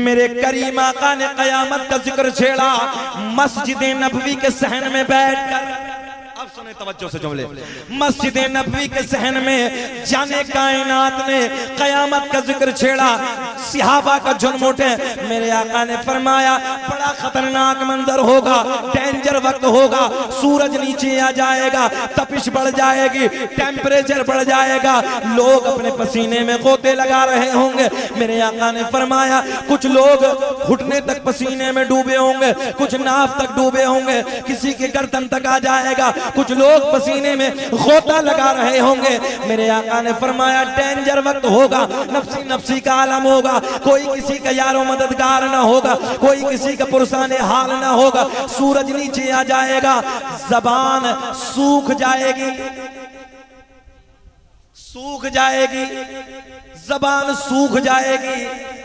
मेरे करीम आका ने कयामत का जिक्र छेड़ा मस्जिद नबवी के सहन में बैठकर। अब सुने तवज्जो से जुमले, मस्जिद नबवी के सहन में जाने कायनात ने कयामत का जिक्र छेड़ा, सहाबा का झुंड उठे। मेरे आका ने फरमाया, बड़ा बड़ा खतरनाक मंजर होगा, डेंजर वक्त होगा। सूरज नीचे आ जाएगा, तपिश बढ़ जाएगी, टेम्परेचर बढ़ जाएगा, लोग अपने पसीने में गोते लगा रहे होंगे। मेरे आका ने फरमाया कुछ लोग घुटने तक पसीने में डूबे होंगे, कुछ नाफ तक डूबे होंगे, किसी के गर्दन तक आ जाएगा, कुछ लोग पसीने में गोता लगा रहे होंगे। मेरे आका ने फरमाया डेंजर वक्त होगा, नफ्सी नफ्सी का आलम होगा, कोई किसी का यारो मददगार ना होगा, कोई किसी का पुरसाने हाल ना होगा। सूरज नीचे आ जाएगा, जबान सूख जाएगी, सूख जाएगी, जबान सूख जाएगी।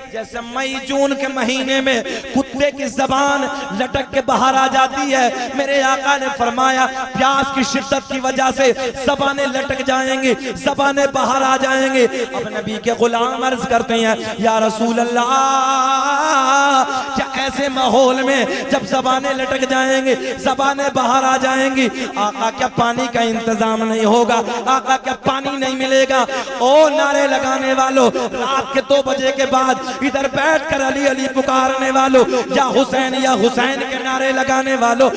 जैसे मई जून के महीने में कुत्ते की जबान लटक के बाहर आ जाती है, मेरे आका ने फरमाया प्यास की शिद्दत की वजह से जबानें लटक जाएंगी, जबानें बाहर आ जाएंगी। अब नबी के गुलाम अर्ज करते हैं या रसूल अल्लाह, क्या ऐसे माहौल में जब जबानें लटक जाएंगी, जबानें बाहर आ जाएंगी, आका क्या पानी का इंतजाम नहीं होगा, आका क्या पानी नहीं मिलेगा? ओ नारे लगाने वालों, रात के 2 बजे के बाद इधर बैठकर अली अली पुकारने वालों, या हुसैन के नारे लगाने वालों,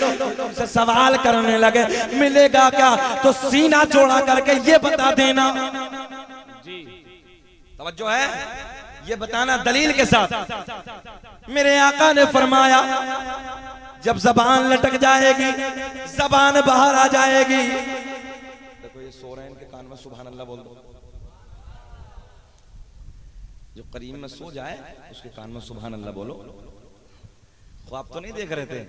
से सवाल करने लगे मिलेगा क्या? तो सीना चौड़ा करके ये बता देना। तवज्जो है, ये बताना दलील के साथ। मेरे आका ने फरमाया जब जबान लटक जाएगी, जबान बाहर आ जाएगी। देखो ये सो रहे हैं, इनके कान में सुभान अल्लाह बोल दो। जो करीब में सो जाए उसके कान में सुभान अल्लाह बोलो। ख्वाब तो नहीं देख रहे थे?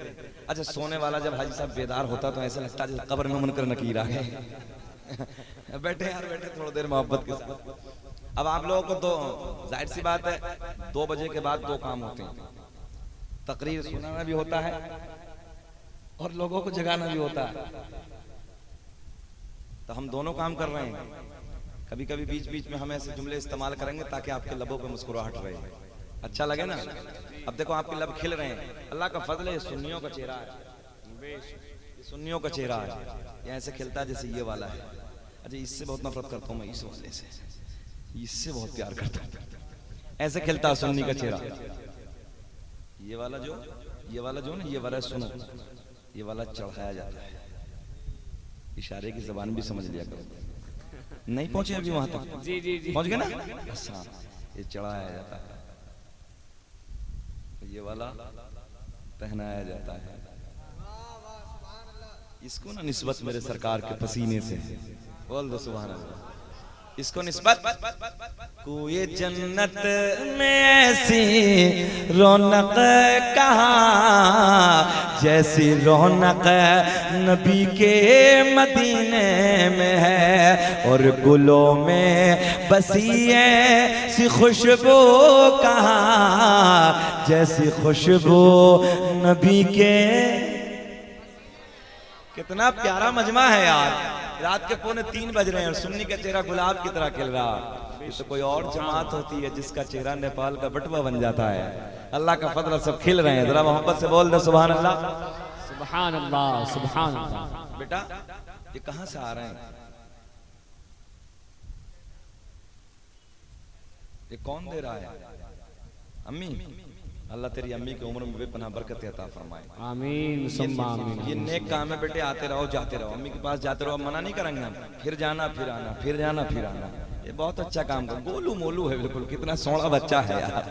अच्छा, सोने वाला जब हाजी साहब बेदार होता तो ऐसा लगता जैसे कब्र में मुनकर नकीर आ गए। बैठे यार बैठे, थोड़ी देर मोहब्बत के साथ। अब आप लोगों को तो जाहिर सी बात है 2 बजे के बाद 2 काम होते हैं, तकरीर सुनाना भी होता है और लोगों को जगाना भी होता है। तो हम दोनों काम कर रहे हैं। कभी कभी बीच बीच में हम ऐसे जुमले इस्तेमाल करेंगे ताकि आपके लबों पे मुस्कुराहट रहे, अच्छा लगे ना। अब देखो आपके लब खिल रहे हैं, अल्लाह का फजल है, सुन्नियों का चेहरा है, सुन्नियों का चेहरा है, ये ऐसे खिलता है जैसे ये वाला है। अच्छा, इससे बहुत नफरत करता हूँ मैं, इस वाले से, इससे बहुत प्यार करता हूँ। ऐसे खिलता है सुन्नी का चेहरा। ये वाला जो ना, ये वाला सुनो, ये वाला चढ़ाया जाता है। इशारे की जबान भी समझ लिया करो। नहीं पहुंचे अभी वहां तक? जी जी जी, पहुंच गए ना? अच्छा, ये चढ़ाया जाता है, ये वाला पहनाया जाता है। इसको ना निस्बत मेरे सरकार के पसीने से बोल दो सुभान अल्लाह। इसको निस्बत कोई जन्नत में ऐसी रौनक कहाँ, जैसी रौनक नबी के मदीने में है, और गुलों में बसी ऐसी खुशबू कहाँ, जैसी खुशबू नबी के। कितना प्यारा मजमा है यार। रात के 2:45 बज रहे हैं और सुन्नी का चेहरा गुलाब की तरह खिल रहा। ये तो कोई और जमात होती है जिसका चेहरा नेपाल का बटुआ बन जाता है। अल्लाह का फजल, सब खिल रहे हैं। जरा मोहब्बत से बोल दो सुभान अल्लाह, सुभान अल्लाह, सुभान अल्लाह। बेटा ये कहां से आ रहे हैं? ये कौन दे रहा है? अम्मी। अल्लाह तेरी अम्मी की उम्र में बेपनाह बरकत अता फरमाए, आमीन सुम्मा आमीन। ये नेक काम है बेटे, आते रहो जाते रहो, अम्मी के पास जाते रहो, मना नहीं करेंगे हम। फिर जाना फिर आना, फिर जाना फिर आना, ये बहुत अच्छा काम कर। गोलू मोलू है बिल्कुल, कितना सोना बच्चा है यार।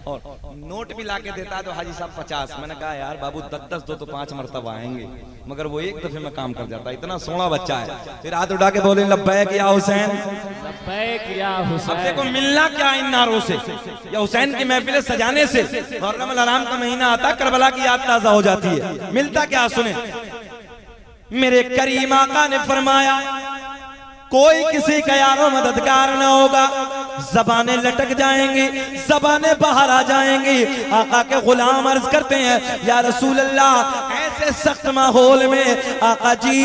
और नोट भी लाके देता है तो हाजी साहब 50। मैंने कहा यार बाबू 10-10 दो तो 5 मरतबा आएंगे, मगर वो एक दफे में काम कर जाता है। इतना सोना बच्चा है। फिर हाथ उठा के बोले लब्बैक या हुसैन, लब्बैक या हुसैन। अब देखो मिलना क्या इन नारों से, या हुसैन की महफिल सजाने से। मुहर्रम अल हराम का महीना आता, करबला की याद ताजा हो जाती है। मिलता क्या? सुने, मेरे करीम आका ने फरमाया कोई किसी का यारो मददगार न होगा, जबानें लटक जाएंगी, जबानें बाहर आ जाएंगी। आका के गुलाम अर्ज करते हैं या रसूल अल्लाह, ऐसे सख्त माहौल में आका जी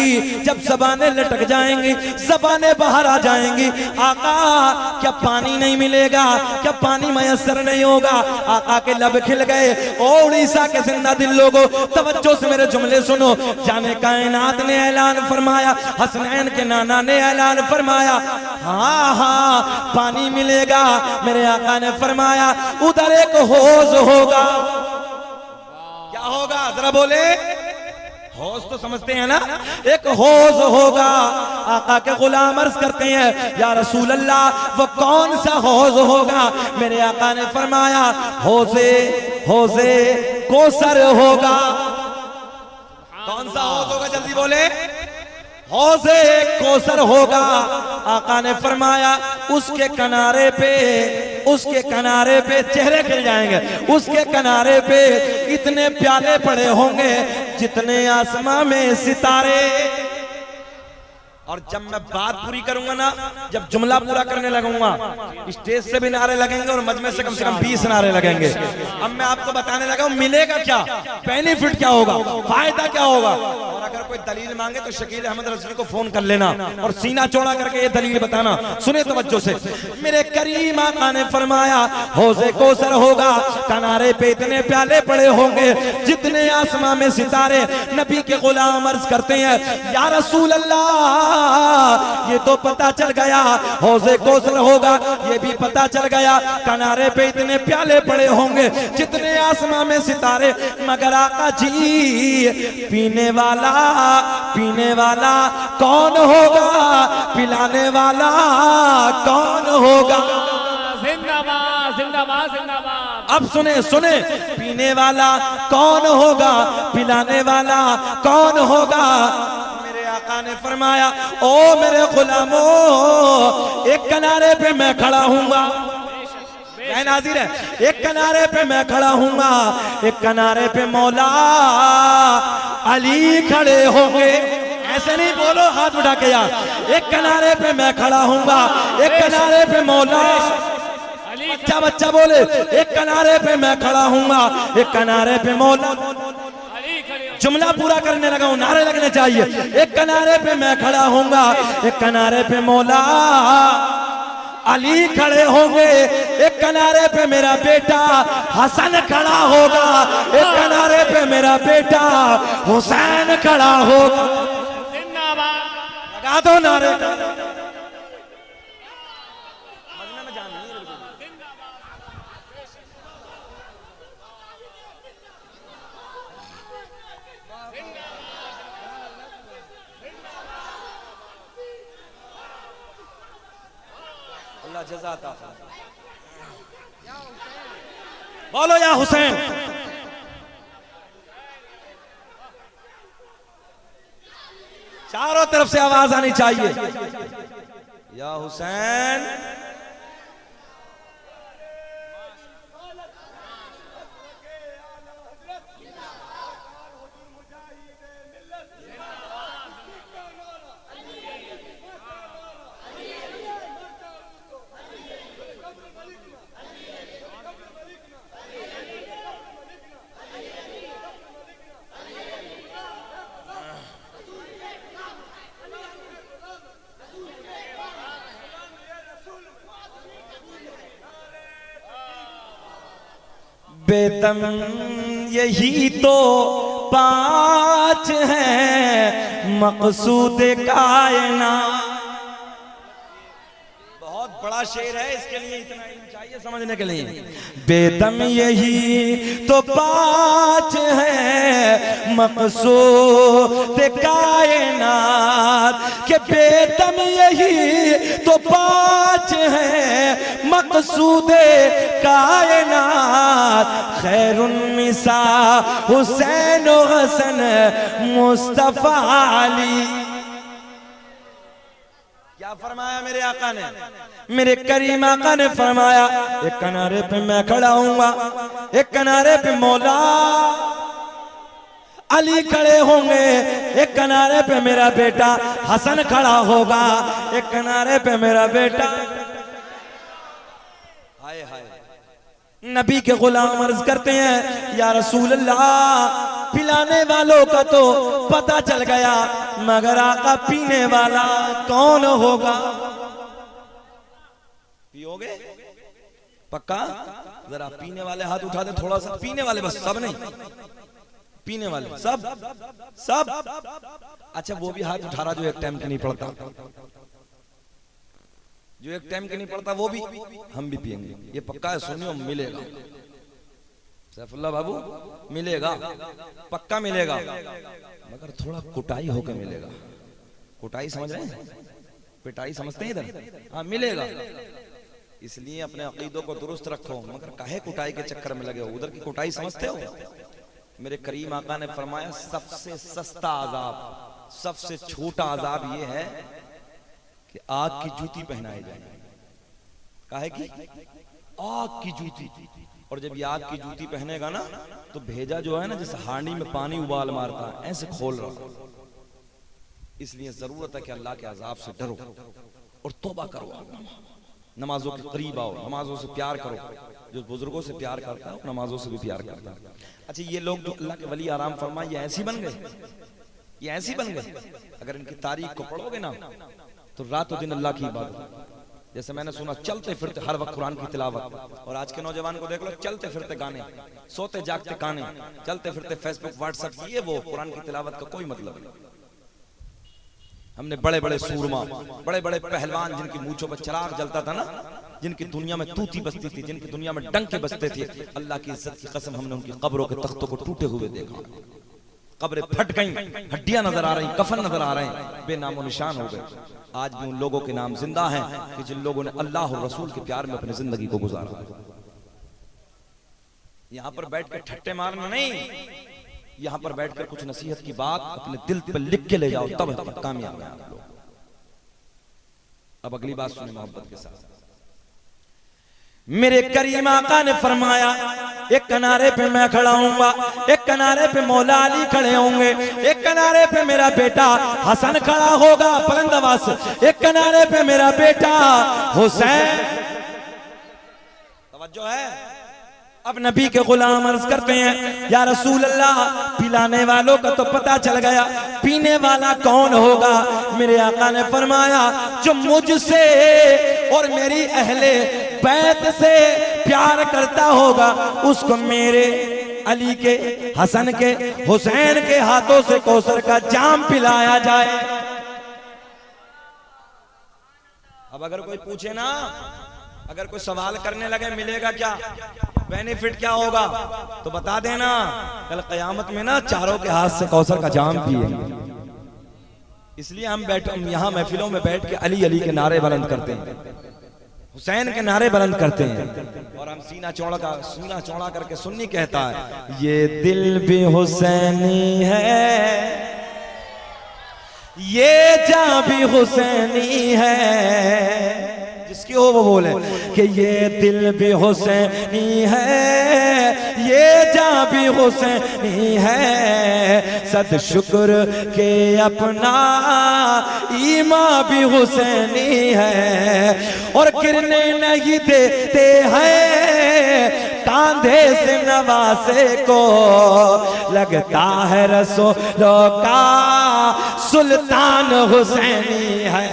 जब जबानें लटक जाएंगी, जबानें बाहर आ जाएंगी, आका क्या पानी नहीं मिलेगा? क्या पानी मयसर नहीं होगा? आका के लब खिल गए। ओ उड़ीसा के जिंदा दिल लोगों, तवज्जो से मेरे जुमले सुनो। जाने कायनात ने ऐलान फरमाया, हसनैन के नाना ने ऐलान फरमाया, हाँ हाँ पानी मिलेगा। मेरे आका ने फरमाया उधर एक हौज होगा। क्या जरा बोले हौज तो समझते हैं ना। एक हौज होगा, आका के गुलाम अर्ज करते हैं या रसूल अल्लाह वो कौन सा हौज होगा? मेरे आका ने फरमाया हौजे कौसर होगा। कौन सा हौज होगा? जल्दी बोले। हौजे कौसर होगा। आका ने फरमाया उसके किनारे पे चेहरे खिल जाएंगे, उसके किनारे पे इतने प्याले पड़े होंगे जितने आसमां में सितारे। और जब मैं बात पूरी करूंगा ना, जब जुमला पूरा करने लगूंगा, स्टेज से भी नारे लगेंगे और मजमे से कम 20 नारे लगेंगे। अब मैं आपको बताने लगा हूं मिलेगा क्या, बेनिफिट क्या होगा, फायदा क्या होगा। और अगर कोई दलील मांगे तो शकील अहमद रज़वी को फोन कर लेना और सीना चौड़ा करके ये दलील बताना। सुने तवज्जो से, मेरे करीम आका ने फरमाया हौज़े कौसर होगा, किनारे पे इतने प्याले पड़े होंगे जितने आसमां में सितारे। नबी के गुलाम अर्ज करते हैं या रसूल अल्लाह ये तो पता चल गया हौज़े कौसर होगा, ये भी पता चल गया किनारे पे इतने प्याले पड़े होंगे जितने आसमां में सितारे। मगर आका जी पीने वाला कौन होगा, पिलाने वाला कौन होगा? जिंदाबाद जिंदाबाद जिंदाबाद। अब सुने पीने वाला कौन होगा, पिलाने वाला कौन होगा? आका ने फरमाया ओ मेरे गुलामों, एक किनारे पे मैं खड़ा हूँगा, क्या नाज़िर है, एक किनारे पे मैं खड़ा हूँगा, एक किनारे पे मौला अली खड़े होंगे। ऐसे नहीं बोलो हाथ उठा के यार। एक किनारे पे मैं खड़ा हूँगा, एक किनारे पे मौला, बच्चा बोले एक किनारे पे मैं खड़ा हूँगा, एक किनारे पे मौला। जुमला पूरा करने लगा हूं, नारे लगने चाहिए। एक किनारे पे मैं खड़ा हूँगा, एक किनारे पे मौला अली खड़े होंगे, एक किनारे पे मेरा बेटा हसन खड़ा होगा, एक किनारे पे मेरा बेटा हुसैन खड़ा होगा। लगा दो नारे। बोलो या हुसैन। चारों तरफ से आवाज आनी चाहिए या हुसैन। बेदम यही तो 5 है मकसूद कायनात। बहुत बड़ा शेर है, इसके लिए इतना इल्म चाहिए समझने के लिए। बेदम यही तो 5 है मकसूद कायनात के, बेदम यही तो 5 है मकसूद कायनात। खैरुन मिसा हुसैन हसन मुस्तफा अली। क्या फरमाया मेरे आका ने, मेरे करीम आका ने फरमाया एक किनारे पे मैं खड़ा हूँगा, एक किनारे पे मौला अली खड़े होंगे, एक किनारे पे मेरा बेटा हसन खड़ा होगा, एक किनारे पे मेरा बेटा। हाय हाय। नबी के गुलाम अर्ज करते हैं या रसूल अल्लाह पिलाने वालों का तो पता चल गया, मगर आका पीने वाला कौन होगा? पियोगे पक्का? जरा पीने वाले हाथ उठा दे थोड़ा सा। पीने वाले बस, सब नहीं, पीने वाले सब। अच्छा वो भी हाथ उठा रहा जो एक टाइम के नहीं पड़ता, जो एक टाइम के नहीं पड़ता वो भी हम भी पिएंगे, ये पक्का है। सुनियो मिलेगा। सैफुल्लाह बाबू मिलेगा, पक्का मिलेगा, मगर थोड़ा कुटाई होकर मिलेगा। कुटाई समझ रहे हैं, पिटाई समझते हैं इधर, हाँ मिलेगा। इसलिए अपने अकीदों को दुरुस्त रखो, मगर काहे कुटाई के चक्कर में लगे हो, उधर की कुटाई समझते हो। मेरे करीम आका ने फरमाया सबसे सस्ता अजाब, सबसे छोटा अजाब ये है कि आग की जूती पहनाई जाए। काहे की? आग की जूती। और जब ये आग की जूती पहनेगा ना तो भेजा जो है ना जैसे हांडी में पानी उबाल मारता है ऐसे खोल रहा। इसलिए जरूरत है कि अल्लाह के अजाब से डरो और तौबा करो, नमाजों के करीब आओ, नमाजों से प्यार करो। जो बुजुर्गों से प्यार करता है नमाजों से भी प्यार करता है। अच्छा, ये लोग जो अल्लाह के वली आराम फरमाए ये ऐसी बन गए, ये ऐसी बन गए। अगर इनकी तारीख को पढ़ोगे ना तो रातों दिन अल्लाह की इबादत। जैसे मैंने सुना चलते फिरते हर वक्त कुरान की तिलावत, और आज के नौजवान को देख लो चलते फिरते गाने, सोते जागते गाने, चलते फिरते फेसबुक व्हाट्सएप, ये वो कुरान की तिलावत का कोई मतलब नहीं। हमने बड़े बड़े सूरमा, बड़े बड़े पहलवान जिनकी मूंछों पर चिराग जलता था ना, जिनकी दुनिया में तूती बजती थी, जिनकी दुनिया में डंके बजते थे, अल्लाह की इज्जत की कसम हमने उनकी कब्रों के तख्तों को टूटे हुए देखा। कब्रें फट गई, हड्डियां नजर आ रही, कफन नजर आ रहे हैं, बेनामो निशान हो गए। आज भी उन लोगों के नाम जिंदा हैं कि जिन लोगों ने अल्लाह और रसूल के प्यार में अपनी जिंदगी को गुजारा। यहां पर बैठ कर ठट्टे मारना नहीं, यहां पर बैठकर कुछ नसीहत की बात अपने दिल पर लिख के ले जाओ, तब कामयाब है आप लोग। अब अगली बात सुने मोहब्बत के साथ। मेरे करीम आका ने फरमाया एक किनारे पे मैं खड़ा हूँगा, एक किनारे पे मौला अली खड़े होंगे, एक किनारे पे मेरा बेटा हसन खड़ा होगा बुलंद आवाज से, एक किनारे पे मेरा बेटा हुसैन। तवज्जो है। अब नबी के गुलाम अर्ज करते हैं या रसूल अल्लाह, पिलाने वालों का तो पता चल गया, पीने वाला कौन होगा? मेरे आका ने फरमाया जो मुझसे और मेरी अहले बैत से प्यार करता होगा उसको मेरे अली के, हसन के, हुसैन के हाथों से कौसर का जाम पिलाया जाए। अब अगर कोई पूछे ना, अगर कोई सवाल करने लगे मिलेगा क्या, बेनिफिट क्या होगा, तो बता देना कल कयामत में ना चारों के हाथ से कौसर का जाम पिएंगे। इसलिए हम यहाँ महफिलों में बैठ के अली अली के नारे बुलंद करते हैं, हुसैन के नारे बुलंद करते हैं, और हम सीना चौड़ा करके सुन्नी कहता है ये दिल भी हुसैनी है, ये जान भी हुसैनी है। जिसकी हो वो बोले कि ये दिल भी हुसैनी है, ये जान भी हुसैनी है, सद शुक्र के अपना ईमान भी हुसैनी है, और गिरने नहीं देते हैं कांधे से नवासे को, लगता है रसूलों का सुल्तान हुसैनी है।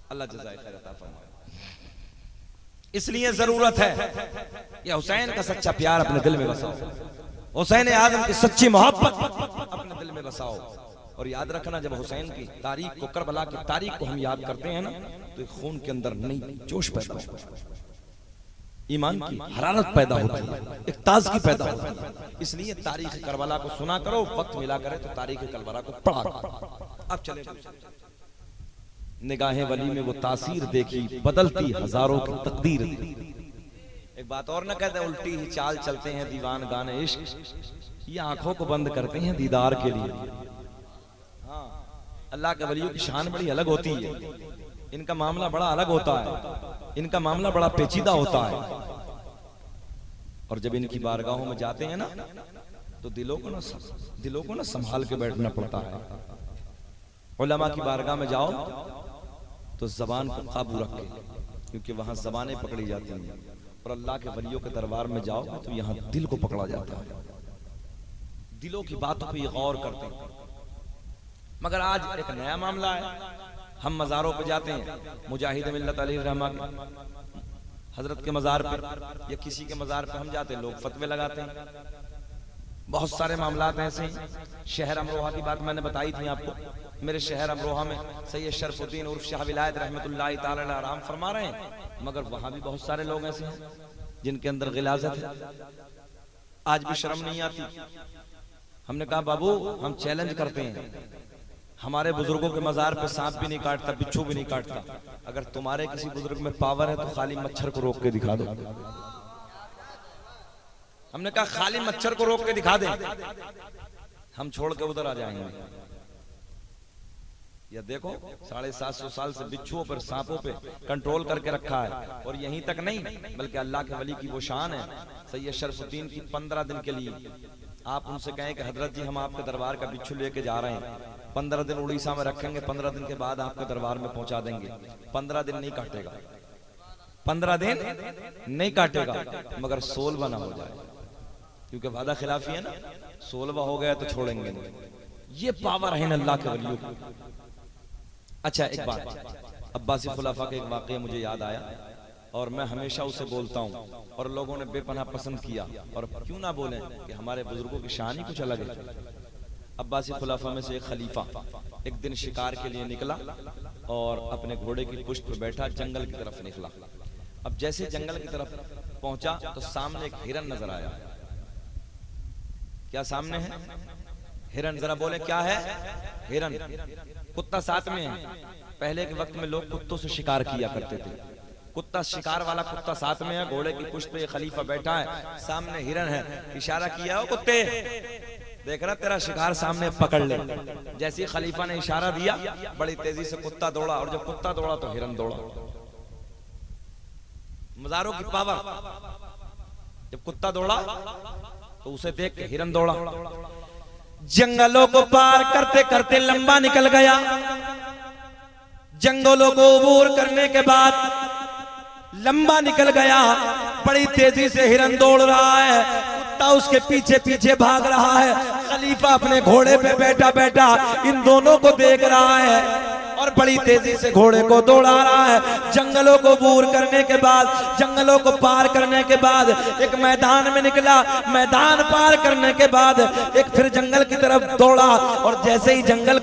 अल्लाह जज़ाए खैर अता फरमाए। इसलिए जरूरत है कि हुसैन का सच्चा प्यार अपने दिल में बसाओ, हुसैन आज़म की सच्ची मोहब्बत अपने दिल में बसाओ। और याद रखना जब हुसैन की तारीख को, करबला की तारीख को हम याद करते हैं ना तो खून के अंदर नई जोश पैदा होता है, ईमान की हरारत पैदा होती है, एक ताजगी पैदा होती है। इसलिए तारीख करबला को सुना करो, वक्त मिला करे तो तारीख करबला को पढ़ा करो। अब चले निगाहे वली में वो तासीर देखी, बदलती हजारों की तकदीर। एक बात और न कहते उल्टी ही चाल चलते हैं दीवान गाने इश्क, ये आंखों को बंद करते हैं दीदार के लिए। हाँ, अल्लाह के वलियों की शान बड़ी अलग होती है, इनका मामला बड़ा अलग होता है, इनका मामला बड़ा पेचीदा होता है। और जब इनकी बारगाहों में जाते हैं ना तो दिलों को ना संभाल के बैठना पड़ता है। उलमा की बारगाह में जाओ तो जबान को काबू रखे, क्योंकि वहां जबानें पकड़ी जाती हैं, और अल्लाह के वलियों के दरबार में जाओ तो यहाँ दिल को पकड़ा जाता है, दिलों की बातों पे ये गौर करते हैं। मगर आज एक नया मामला है, हम मज़ारों पे जाते हैं, मुजाहिद मिल्लत अली रहमा हजरत के मज़ार पे या किसी के मज़ार पे हम जाते हैं, लोग फतवे लगाते हैं। बहुत सारे मामलात ऐसे हैं। शहर अमरोहा की बात मैंने बताई थी आपको, मेरे शहर अमरोहा में सैयद शरफुद्दीन उर्फ शाह विलायत रहमतुल्लाह तआला अलैह आराम फरमा रहे हैं, मगर वहां भी बहुत सारे लोग ऐसे हैं जिनके अंदर गिलाज़त है, आज भी शर्म नहीं आती। हमने कहा बाबू हम चैलेंज करते हैं, हमारे बुजुर्गों के मजार पे सांप भी नहीं काटता, बिच्छू भी नहीं काटता। अगर तुम्हारे किसी बुजुर्ग में पावर है तो खाली मच्छर को रोक के दिखा दो। हमने कहा खाली मच्छर को रोक के दिखा दे, हम छोड़ के उधर आ जाएंगे। या देखो 750 साल से बिच्छुओं पर सांपों पे कंट्रोल करके रखा है। और यहीं तक नहीं बल्कि अल्लाह के वली की वो शान है, सैयद शरफुद्दीन की 15 दिन के लिए आप उनसे कहें कि हजरत जी हम आपके दरबार का बिच्छू लेके जा रहे हैं, 15 दिन उड़ीसा में रखेंगे, 15 दिन के बाद आपके दरबार में पहुंचा देंगे। 15 दिन नहीं काटेगा, 15 दिन नहीं काटेगा, मगर 16वां ना हो जाए, क्योंकि वादा खिलाफी है ना। 16वां हो गया तो छोड़ेंगे नहीं। ये पावर है ना अल्लाह के वलियों की। अच्छा एक बात, अब्बासी खुलाफा का एक वाकया मुझे याद आया और मैं हमेशा उसे बोलता हूँ और लोगों ने बेपनाह पसंद किया। और क्यों ना बोलें कि हमारे बुजुर्गों की शान ही कुछ अलग है। अब्बासी खुलाफा में से एक खलीफा एक दिन शिकार के लिए निकला और अपने घोड़े की पुष्ट पर बैठा जंगल की तरफ निकला। अब जैसे जंगल की तरफ पहुंचा तो सामने एक हिरन नजर आया। क्या सामने है? हिरन। जरा बोले क्या है? हिरन। कुत्ता साथ में है। पहले के वक्त में लोग कुत्तों से शिकार किया करते थे। कुत्ता, शिकार वाला कुत्ता साथ में है, घोड़े की पुष्ट पे खलीफा बैठा है, सामने हिरन है। इशारा किया, ओ कुत्ते देख रहा तेरा शिकार सामने, पकड़ ले। जैसे ही खलीफा ने इशारा दिया बड़ी तेजी से कुत्ता दौड़ा और जब कुत्ता दौड़ा तो हिरन दौड़ा। मजारों की पावर। जब कुत्ता दौड़ा तो उसे देख के हिरन दौड़ा। जंगलों को पार करते करते लंबा निकल गया। जंगलों को अबूर करने के बाद लंबा निकल गया। बड़ी तेजी से हिरन दौड़ रहा है, कुत्ता उसके पीछे पीछे भाग रहा है। खलीफा अपने घोड़े पे बैठा बैठा इन दोनों को देख रहा है और बड़ी तेजी से घोड़े को दौड़ा रहा है। जंगलों को अबूर करने के बाद, जंगलों को पार करने के बाद एक मैदान में निकला। मैदान पार करने के बाद एक फिर जंगल की तरफ दौड़ा और जैसे ही जंगल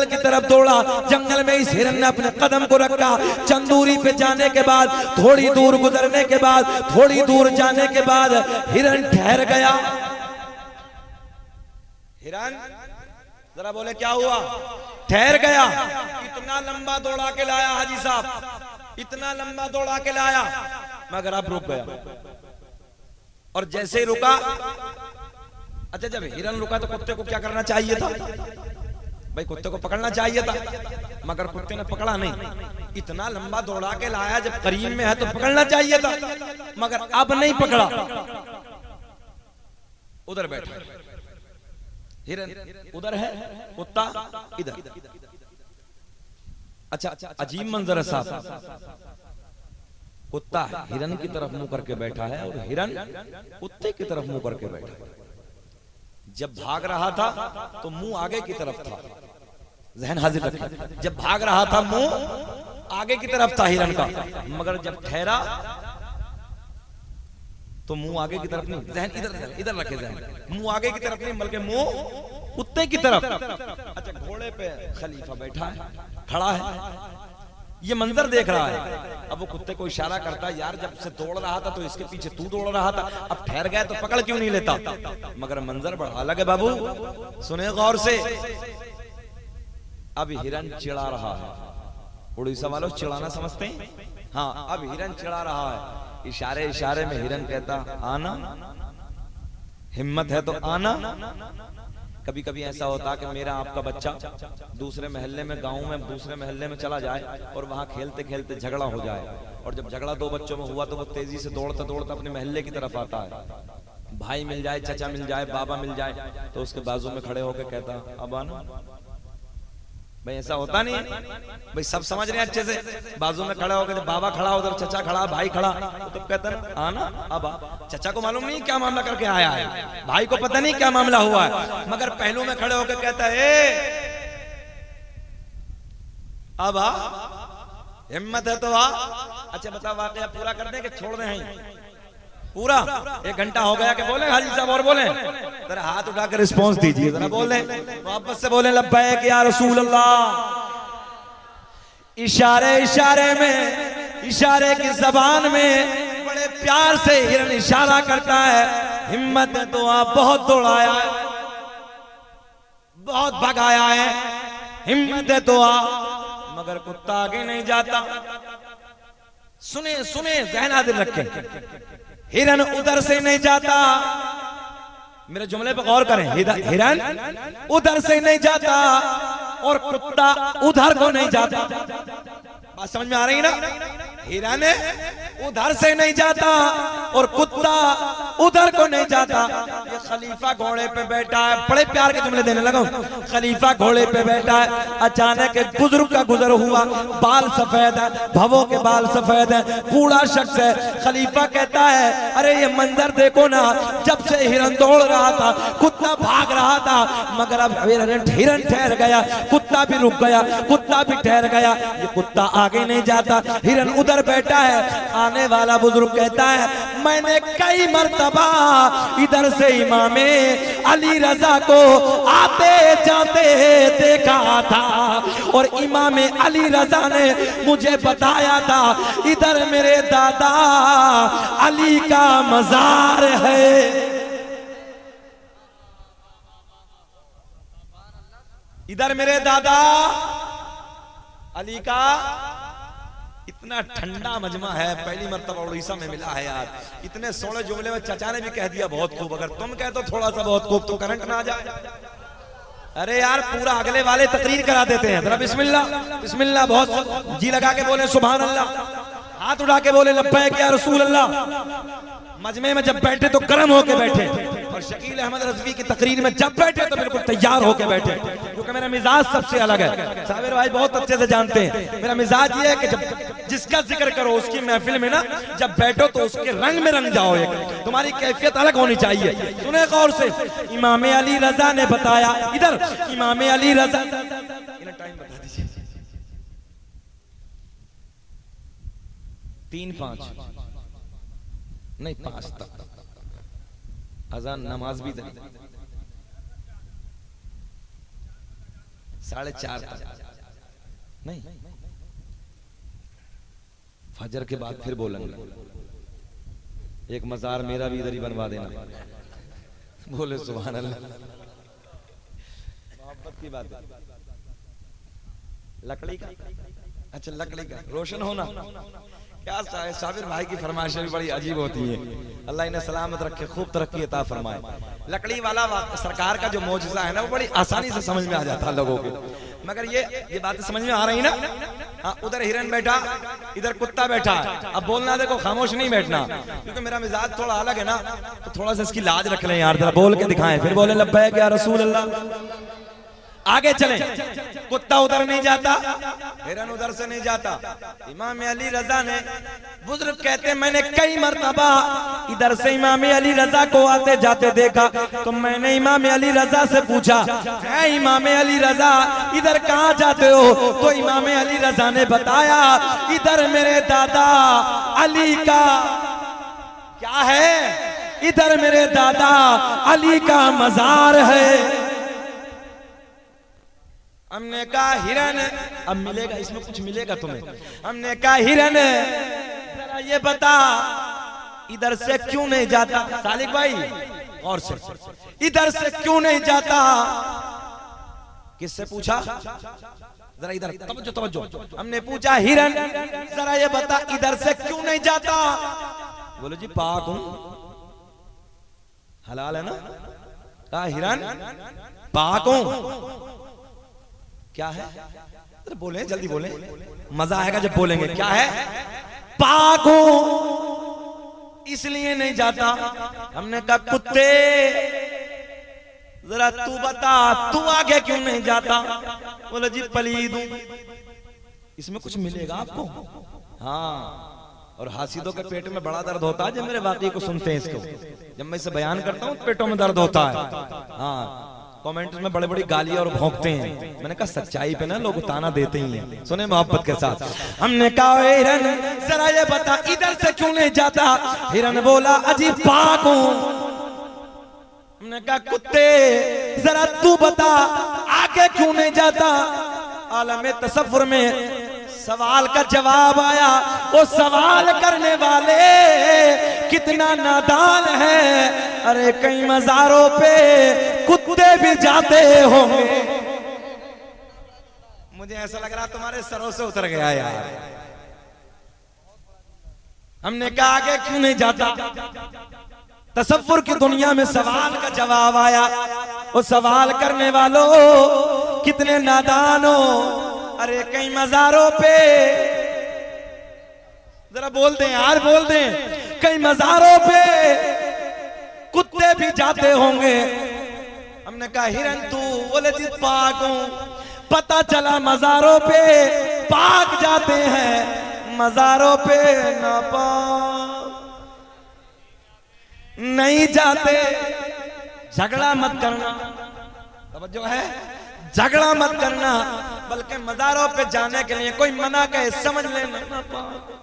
की तरफ दौड़ा, जंगल में इस हिरन ने अपने कदम को रखा। चंद दूरी पे जाने के बाद, थोड़ी दूर गुजरने के बाद, थोड़ी दूर जाने के बाद हिरन ठहर गया। हिरन जरा बोले क्या हुआ? ठहर गया। इतना लंबा दौड़ा के लाया हाजी साहब, इतना लंबा दौड़ा के लाया, मगर अब रुक गया। और जैसे ही रुका, अच्छा जब हिरन रुका तो कुत्ते को क्या करना चाहिए था? भाई कुत्ते को पकड़ना चाहिए था, मगर कुत्ते ने पकड़ा नहीं। इतना लंबा दौड़ा के लाया, जब करीब में है तो पकड़ना चाहिए था, मगर अब नहीं पकड़ा। उधर बैठा हिरन, उधर है कुत्ता, इधर। अच्छा अजीब मंजर है साहब। कुत्ता हिरन की तरफ मुंह करके बैठा है और हिरन कुत्ते की तरफ मुंह करके बैठा है। जब भाग रहा था तो मुंह आगे की तरफ था, जहन हाजिर रखें। जब भाग रहा था मुंह आगे की तरफ था हिरन का, मगर जब ठहरा तो मुंह आगे की तरफ नहीं, जहन इधर रखे। जहन मुंह आगे की तरफ नहीं बल्कि मुंह कुत्ते की तरफ। अच्छा घोड़े पे खलीफा बैठा है, खड़ा है, ये मंजर देख रहा है। अब वो कुत्ते को इशारा करता है, यार जब से दौड़ रहा था तो इसके पीछे तू दौड़ रहा था, अब ठहर गया तो पकड़ क्यों नहीं लेता? मगर मंजर बड़ा अलग है बाबू, सुने गौर से। अब हिरन चिढ़ा रहा है। उड़ीसा वालों चिढ़ाना समझते हैं? हाँ, अब हिरन चिढ़ा रहा है। इशारे इशारे में हिरन कहता आना, हिम्मत है तो आना। कभी कभी ऐसा होता कि मेरा आपका बच्चा दूसरे मोहल्ले में, गांव में दूसरे मोहल्ले में चला जाए और वहां खेलते खेलते झगड़ा हो जाए, और जब झगड़ा दो बच्चों में हुआ तो वो तेजी से दौड़ता दौड़ता अपने मोहल्ले की तरफ आता है। भाई मिल जाए, चाचा मिल जाए, बाबा मिल जाए तो उसके बाजू में खड़े होकर कहता अब आना। भाई ऐसा होता नहीं है? भाई सब समझ रहे हैं अच्छे से। बाजू में खड़ा होकर बाबा खड़ा, उधर चचा खड़ा, भाई खड़ा, तो कहता ना आना अब आ। चचा को मालूम नहीं क्या मामला करके आया है, भाई को पता नहीं क्या मामला हुआ है, मगर पहलू में खड़े होकर कहता है अब आ, हिम्मत है तो आ। अच्छा बताओ वाकया पूरा कर दें कि छोड़ दें? पूरा 1 घंटा हो गया कि बोले हाजी साहब और बोले? जरा हाथ उठाकर रिस्पॉन्स दीजिए, जरा बोले, वापस से बोले लब्बैक या रसूल अल्लाह। इशारे इशारे में, इशारे की जबान में बड़े प्यार से हिरन इशारा करता है, हिम्मत है तो आप बहुत दौड़ाया है, बहुत भगाया है, हिम्मत है तो आ, मगर कुत्ता आगे नहीं जाता। सुने सुने, ज़हन दिल रखें, हिरन उधर से नहीं जाता, मेरे जुमले पे गौर करें, हिरन उधर से नहीं जाता और कुत्ता उधर को नहीं जाता। बात समझ में आ रही ना? हिरन उधर से नहीं जाता और कुत्ता उधर को नहीं जाता। ये खलीफा घोड़े पे बैठा है, बड़े प्यार के जुमले देने लगा। खलीफा घोड़े पे बैठा है, अचानक एक बुजुर्ग का गुजर हुआ, बाल सफेद है, भवों के बाल सफेद है, बूढ़ा शख्स है। खलीफा कहता है, अरे ये मंजर देखो ना, जब से हिरन दौड़ रहा था, कुत्ता भाग रहा था, मगर अब हिरन ठहर गया, कुत्ता भी रुक गया, कुत्ता भी ठहर गया, ये कुत्ता आगे नहीं जाता, हिरन उधर बैठा है। आने वाला बुजुर्ग कहता है, मैंने कई मर्तबा इधर से इमामे अली रजा को आते जाते देखा था और इमामे अली रजा ने मुझे बताया था, इधर मेरे दादा अली का मजार है। इधर मेरे दादा अली का, इतना ठंडा मजमा है, पहली मर्तबा उड़ीसा में मिला है यार। इतने सोने जुमले में चचा ने भी कह दिया बहुत खूब, अगर तुम कह तो थोड़ा सा बहुत खूब तो करंट ना आ जाए। अरे यार पूरा अगले वाले तकरीर करा देते हैं। जरा बिस्मिल्लाह बिस्मिल्लाह, बहुत जी लगा के बोले सुभान अल्लाह, हाथ उठा के बोले लब्बैक या रसूल अल्लाह। मजमे में जब बैठे तो गर्म होके बैठे, और शकील अहमद रज़वी की तकरीर में जब बैठे तो बिल्कुल तैयार होके बैठे, क्योंकि मेरा मिजाज सबसे अलग है। साबिर भाई बहुत अच्छे से जानते हैं मेरा मिजाज ये है कि जब जिसका जिक्र करो उसकी महफिल में ना, जब बैठो तो उसके रंग में रंग जाओ, एक तुम्हारी कैफियत अलग होनी चाहिए। सुने गौर से, इमाम अली रजा ने बताया, इधर इमाम अली रजा, टाइम बता दीजिए, 3-5 नहीं 5 तक अजान नमाज भी 4:30 तक नहीं, फजर के बाद फिर बोलेंगे। एक मजार मेरा भी इधर ही बनवा देना, बोले सुभान अल्लाह। मोहब्बत की बात है, लकड़ी का, अच्छा लकड़ी का रोशन होना, क्या साबिर भाई की फरमाइशें भी बड़ी अजीब होती हैं। अल्लाह इन्हें सलामत रखे, खूब तरक्की अता फरमाए। लकड़ी वाला सरकार का जो मौजज़ा है ना, वो बड़ी आसानी से समझ में आ जाता है लोगों को, मगर ये बातें समझ में आ रही ना? हाँ, उधर हिरन बैठा, इधर कुत्ता बैठा, अब बोलना देखो, खामोश नहीं बैठना, क्योंकि मेरा मिजाज थोड़ा अलग है ना, तो थोड़ा सा इसकी लाज रख लें यार, जरा बोल के दिखाएं, फिर बोले लब्बैक या रसूल अल्लाह। आगे चले, कुत्ता उधर नहीं जाता, हिरन उधर से नहीं जाता। इमाम अली रजा ने, बुजुर्ग कहते, मैंने कई मर्तबा इधर से इमाम अली रजा को आते जाते देखा, तो मैंने इमाम अली रजा से पूछा, है इमाम अली रजा इधर कहाँ जाते हो? तो इमाम अली रजा ने बताया, इधर मेरे दादा अली का क्या है? इधर मेरे दादा अली का मजार है। हमने कहा हिरन, अब मिलेगा इसमें कुछ मिलेगा तुम्हें। हमने कहा हिरन जरा ये बता, इधर से क्यों नहीं जाता? सालिक भाई और से, इधर से क्यों नहीं जाता? किससे पूछा? जरा इधर तवज्जो तवज्जो। हमने पूछा हिरन जरा ये बता, इधर से क्यों नहीं जाता? बोले जी पाक हूं, हलाल है ना। कहा हिरन पाक हूं, क्या है? अरे बोले जल्दी बोले, मजा आएगा जब बोलेंगे। क्या है? पाक हूं इसलिए नहीं जाता। हमने कहा कुत्ते जरा तू बता, तू आगे क्यों नहीं जाता? बोले जी पलीद हूं। इसमें कुछ मिलेगा आपको? हाँ, और हासिदों के पेट में बड़ा दर्द होता है जब मेरे वाकई को सुनते हैं। इसको जब मैं इसे बयान करता हूँ पेटों में दर्द होता है। हाँ, कमेंट्स में बड़े बड़ी गाली और भौंकते हैं। मैंने कहा सच्चाई पे ना लोग ताना देते ही हैं, सुने मोहब्बत के साथ। हमने कहा हिरन जरा ये बता, इधर से क्यों नहीं जाता? हिरन बोला अजी पाक हूं। हमने कहा कुत्ते जरा तू बता, आगे क्यों नहीं जाता? आलम तसव्वुर में सवाल का जवाब आया, वो सवाल करने वाले कितना नादान है। अरे कई मज़ारों पे कुत्ते भी जाते होंगे। मुझे ऐसा लग रहा तुम्हारे सरों से उतर गया यार। हमने कहा आगे क्यों नहीं जाता। तसव्वुर की दुनिया में सवाल का जवाब आया, वो सवाल करने वालों कितने नादान हो। अरे कई मज़ारों पे, जरा बोल दें यार, बोल दें, कई मज़ारों पे कुत्ते भी जाते होंगे। हमने कहा हिरन तू, बोले जी पाक हूं। पता चला मज़ारों पे पाक जाते हैं, मज़ारों पे नापाक नहीं जाते। झगड़ा मत करना, तवज्जो है, झगड़ा मत करना, बल्कि मज़ारों पे जाने के लिए कोई मना कहे समझ लेना नापाक।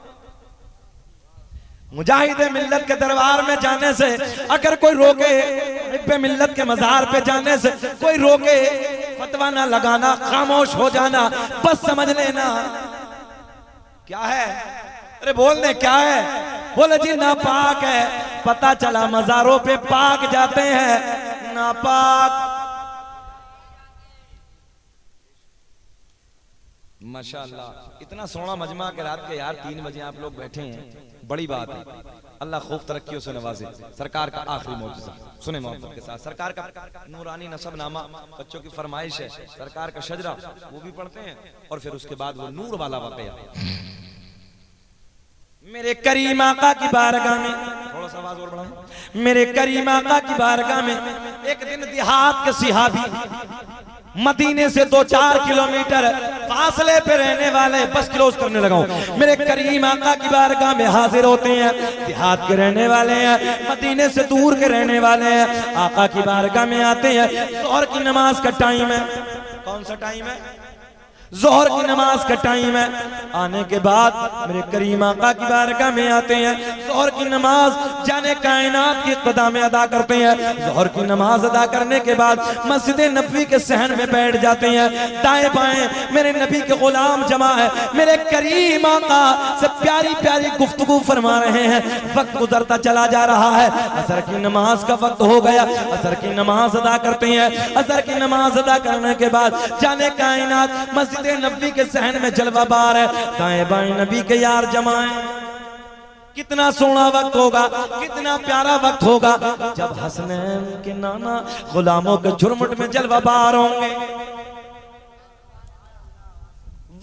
मुजाहिद मिल्लत के दरबार में जाने से अगर कोई रोके, हिब्बे मिल्लत के मज़ार पे जाने से कोई रोके, फतवा ना लगाना, खामोश हो जाना, बस समझ लेना क्या है। अरे बोल दे क्या है, बोले जी नापाक है। पता चला मज़ारों पे पाक जाते हैं, नापाक। माशाअल्लाह, इतना सोना मजमा के रात के यार 3 बजे आप लोग बैठे हैं, बड़ी बात है। अल्लाह खूब तरक्कियों से नवाजे। सरकार का आखिरी मौजज़ा सुने मोहब्बत के साथ। सरकार का नूरानी नसबनामा बच्चों की फरमाइश है, सरकार का शजरा वो भी पढ़ते हैं, और फिर उसके बाद वो नूर वाला वाक़या। मेरे करीम आका की बारगाह में, थोड़ा सा आवाज और बढ़ाएं, मेरे करीम आका की बारगाह में एक दिन देहात के सिहाबी, मदीने से 2-4 किलोमीटर फासले पे रहने वाले, बस क्लोज करने लगा हूं, मेरे करीम आका की बारगाह में हाजिर होते हैं। देहात के रहने वाले हैं, मदीने से दूर के रहने वाले हैं, आका की बारगाह में आते हैं। ज़ोहर की नमाज का टाइम है। कौन सा टाइम है? ज़ोहर की नमाज का टाइम है। आने के बाद मेरे करीम आका की बारगाह में आते हैं। ज़ोहर की नमाज जाने कायनात की क़दा में अदा करते हैं। ज़ोहर की नमाज अदा करने के बाद मस्जिद नबवी के सहन में बैठ जाते हैं। दाएं बाएं मेरे नबी के गुलाम जमा है, मेरे करीम आका से प्यारी प्यारी गुफ्तगू फरमा रहे हैं। वक्त गुजरता चला जा रहा है, असर की नमाज का वक्त हो गया। असर की नमाज अदा करते हैं। असर की नमाज अदा करने के बाद जाने कायनात मस्जिद नबी के सहन में जलवा बार है। दाएं बाएं नबी के यार जमाए। कितना सोना वक्त होगा, कितना प्यारा वक्त होगा जब हसनैन के नाना गुलामों के झुरमुट में जलवा बार होंगे।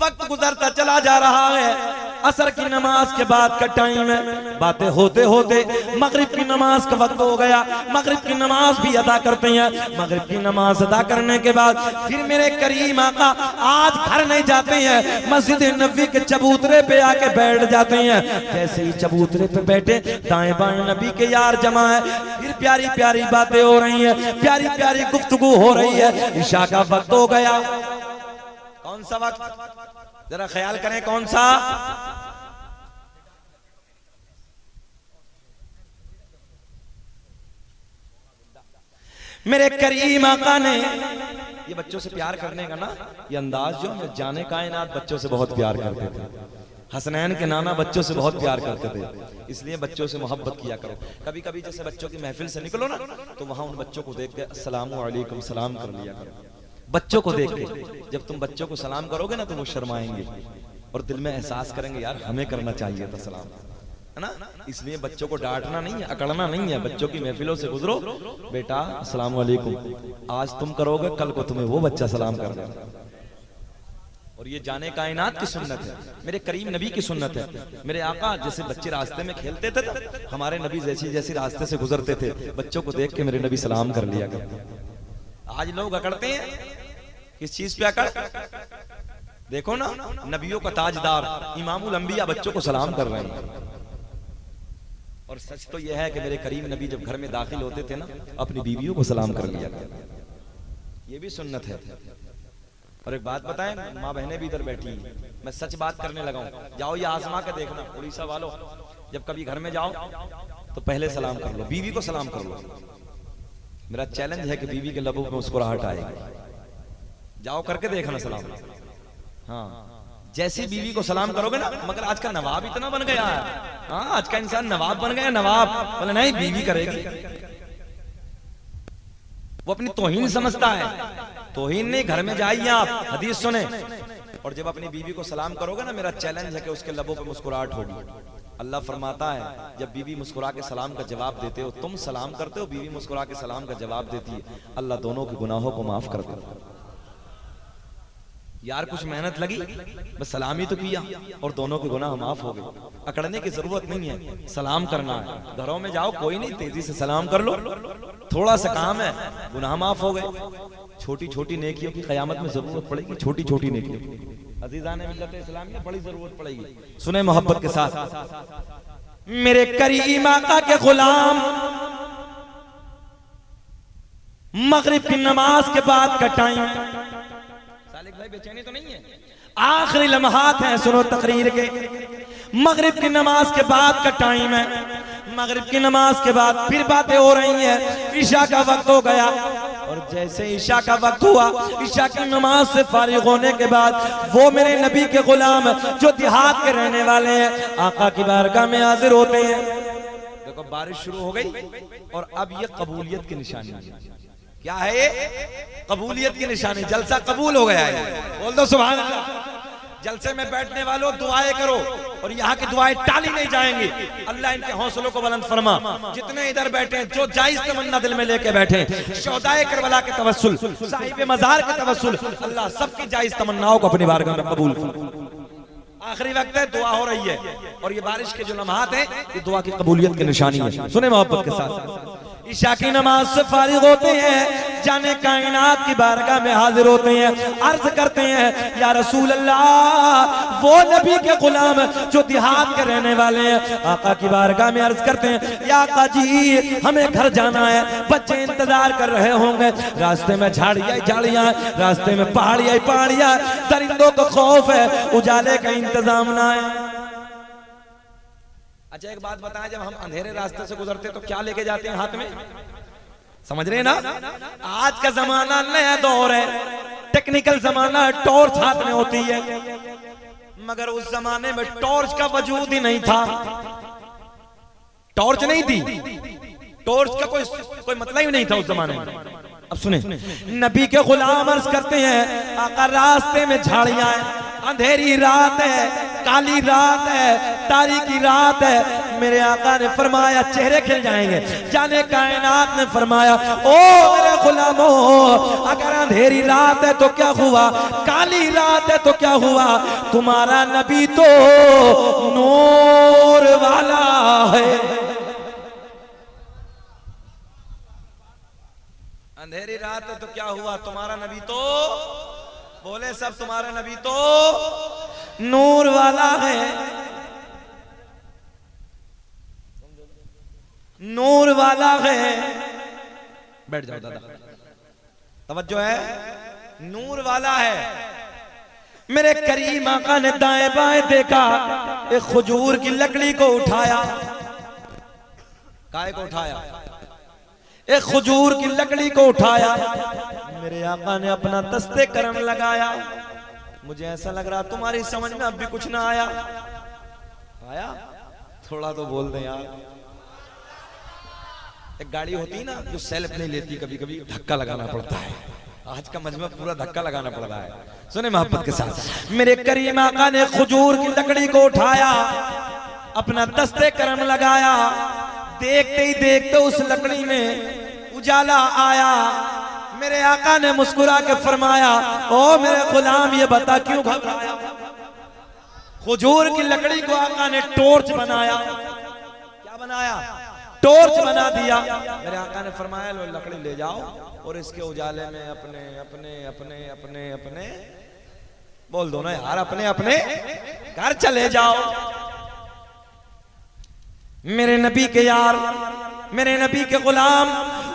वक्त गुजरता चला जा रहा है। असर की नमाज के बाद का टाइम है। बातें होते होते मगरिब की नमाज का वक्त हो गया। मगरिब की नमाज भी अदा करते हैं। मगरिब की नमाज अदा करने के बाद फिर मेरे करीम आका आज घर नहीं जाते हैं, मस्जिद नबी के चबूतरे पे आके बैठ जाते हैं। जैसे ही चबूतरे पे बैठे, दाएं बाएं नबी के यार जमा है। फिर प्यारी प्यारी बातें हो रही हैं, प्यारी प्यारी गुफ्तगू हो रही है। इशा का वक्त हो गया। कौन सा वक्त, जरा ख्याल करें कौन सा? मेरे करीम आका ने ये बच्चों से प्यार करने का ना ये अंदाज, जो जाने कायनात बच्चों से बहुत प्यार करते थे। हसनैन के नाना बच्चों से बहुत प्यार करते थे, इसलिए बच्चों से मोहब्बत किया करो। कभी कभी जैसे बच्चों की महफिल से निकलो ना, तो वहां उन बच्चों को देख के अस्सलामु अलैकुम सलाम कर लिया करो। बच्चों को देख के जब तुम बच्चों को सलाम करोगे ना, तो वो शर्माएंगे और दिल में एहसास करेंगे यार हमें करना चाहिए था सलाम, है ना। इसलिए बच्चों को डांटना नहीं है, अकड़ना नहीं है। बच्चों की महफिलों से गुजरो, बेटा अस्सलाम वालेकुम, आज तुम करोगे, कल को तुम्हें वो बच्चा सलाम करना। और ये जाने कायनात की सुन्नत है, मेरे करीम नबी की सुन्नत है। मेरे आका जैसे बच्चे रास्ते में खेलते थे, हमारे नबी जैसी जैसी रास्ते से गुजरते थे, बच्चों को देख के मेरे नबी सलाम कर लिया करते। आज लोग अकड़ते हैं, किस चीज पे अकड़? देखो ना, नबियों का ताजदार इमामुल अंबिया बच्चों को सलाम कर रहे हैं। और सच तो यह है कि मेरे करीम नबी जब घर में दाखिल होते थे ना, अपनी बीवियों को सलाम कर लिया करते। ये भी सुन्नत है। और एक बात बताएं, माँ बहनें भी इधर बैठी हैं, मैं सच बात करने लगा हूं, जाओ ये आजमा के देखना, उड़ीसा वालों, जब कभी घर में जाओ तो पहले सलाम कर लो, बीवी को सलाम कर लो। मेरा चैलेंज है कि बीवी के लबों में मुस्कुराहट आएगी। जाओ करके देखना सलाम। हाँ, जैसी बीवी को सलाम करोगे ना, मगर आज का नवाब इतना बन गया है, हाँ आज का इंसान नवाब बन गया, नवाब बोले नहीं बीवी करेगी। वो अपनी तौहीन समझता है, तौहीन नहीं, घर में जाइए आप हदीस सुने, और जब अपनी बीवी को सलाम करोगे ना, मेरा चैलेंज है कि उसके लबों पे मुस्कुराहट होगी। अल्लाह फरमाता है जब बीवी मुस्कुरा के सलाम का जवाब देते हो, तुम सलाम करते हो, बीवी मुस्कुरा के सलाम का जवाब देती है, अल्लाह दोनों के गुनाहों को माफ कर देता है। यार कुछ मेहनत लगी, बस सलामी तो किया और दोनों के गुनाह माफ हो गए। अकड़ने की जरूरत नहीं है, सलाम करना है। घरों में जाओ कोई नहीं, तेजी से सलाम कर लो, थोड़ा सा काम है, गुनाह माफ हो गए। छोटी छोटी नेकियों की क़यामत में जरूरत पड़ेगी, छोटी छोटी नेकियों की अज़ीज़ाने मिल्लत इस्लामिया बड़ी जरूरत पड़ेगी। सुने मोहब्बत के साथ, मेरे करीम आका के गुलाम मगरिब की नमाज के बाद का टाइम, सालिक भाई बेचैनी तो नहीं है, आखिरी लम्हात हैं, सुनो तकरीर के, मगरिब की नमाज के बाद का टाइम है। मगरिब की नमाज के बाद फिर बातें हो रही हैं, ईशा का वक्त हो गया, और जैसे ईशा का वक्त हुआ, ईशा की नमाज से फारिग होने के बाद वो मेरे नबी के गुलाम जो देहात के रहने वाले हैं, आका की बारगाह में हाजिर होते हैं। देखो बारिश शुरू हो गई और अब ये कबूलियत की निशानी है। क्या है ये? कबूलियत की निशानी, जलसा कबूल हो गया है। बोल दो सुभान अल्लाह। जलसे में बैठने वालों दुआएं करो, और यहाँ की दुआएं टाली नहीं जाएंगी। अल्लाह इनके हौसलों को बुलंद फरमा। जितने इधर बैठे हैं, जो जायज तमन्ना दिल में लेके बैठे हैं, शोहदाए करबला के तवस्सुल, साहिब मज़ार के तवस्सुल, अल्लाह सबकी जायज तमन्नाओं को अपनी बारगाह में कबूल फरमा। आखिरी वक्त है, दुआ हो रही है, और ये बारिश के जो लम्हात हैं, ये दुआ की कबूलियत की निशानी है। सुने मोहब्बत के साथ, ईशा की नमाज से फारिग होते हैं, जाने कायनात की बारगाह में हाजिर होते हैं, अर्ज करते हैं या रसूल अल्लाह, वो नबी के गुलाम जो देहात के रहने वाले हैं, आका की बारगाह में अर्ज करते हैं, या आका जी हमें घर जाना है, बच्चे इंतजार कर रहे होंगे, रास्ते में झाड़ियां झाड़ियां, रास्ते में पहाड़ियां पहाड़ियां, दरिंदों को खौफ है, उजाले का इंतजाम ना है। अच्छा एक बात बताएं, जब हम अंधेरे रास्ते से गुजरते तो क्या लेके जाते हैं हाथ में? समझ रहे हैं ना? आज का जमाना नया दौर है, टेक्निकल जमाना है, टॉर्च हाथ में होती है, मगर उस जमाने में टॉर्च का वजूद ही नहीं था। टॉर्च नहीं थी, टॉर्च का कोई मतलब ही नहीं था उस जमाने में। अब सुने, नबी के गुलाम अर्ज करते हैं, आका रास्ते में झाड़ियां हैं, अंधेरी रात है, काली रात है, तारीकी रात है, मेरे आका ने फरमाया चेहरे खिल जाएंगे। जाने कायनात ने फरमाया, ओ मेरे गुलामों, अगर अंधेरी रात है तो क्या हुआ, काली रात है तो क्या हुआ, तुम्हारा नबी तो नूर वाला है। अंधेरी रात है तो क्या हुआ, तुम्हारा नबी तो, बोले सब, तुम्हारा नबी तो नूर वाला है, नूर वाला है। बैठ जाओ दादा, तवज्जो है, नूर वाला है। मेरे करीम आका ने दाएं बाएं देखा, एक खजूर की लकड़ी को उठाया, काय को उठाया, एक खजूर की लकड़ी को उठाया, मेरे आका ने अपना दस्ते करम लगाया। मुझे ऐसा लग रहा तुम्हारी समझ में अब भी कुछ ना आया, आया थोड़ा तो बोल दे यार। एक गाड़ी होती है ना जो सेल्फ नहीं लेती, कभी कभी धक्का लगाना पड़ता है, आज का मजमा पूरा धक्का लगाना पड़ रहा है। सुने मोहब्बत के साथ, मेरे करीम आका ने खजूर की लकड़ी को उठाया, अपना दस्ते करम लगाया, देखते ही देखते उस लकड़ी में उजाला आया। मेरे आका ने मुस्कुरा के फरमाया, ओ मेरे गुलाम ये बता क्यों घबराया। खजूर की लकड़ी को आका ने टॉर्च बनाया। क्या बनाया? टॉर्च बना दिया। मेरे आका ने फरमाया लो लकड़ी ले जाओ और इसके उजाले में अपने अपने अपने अपने अपने, बोल दो ना यार, अपने अपने घर चले जाओ। मेरे नबी के यार, मेरे नबी के गुलाम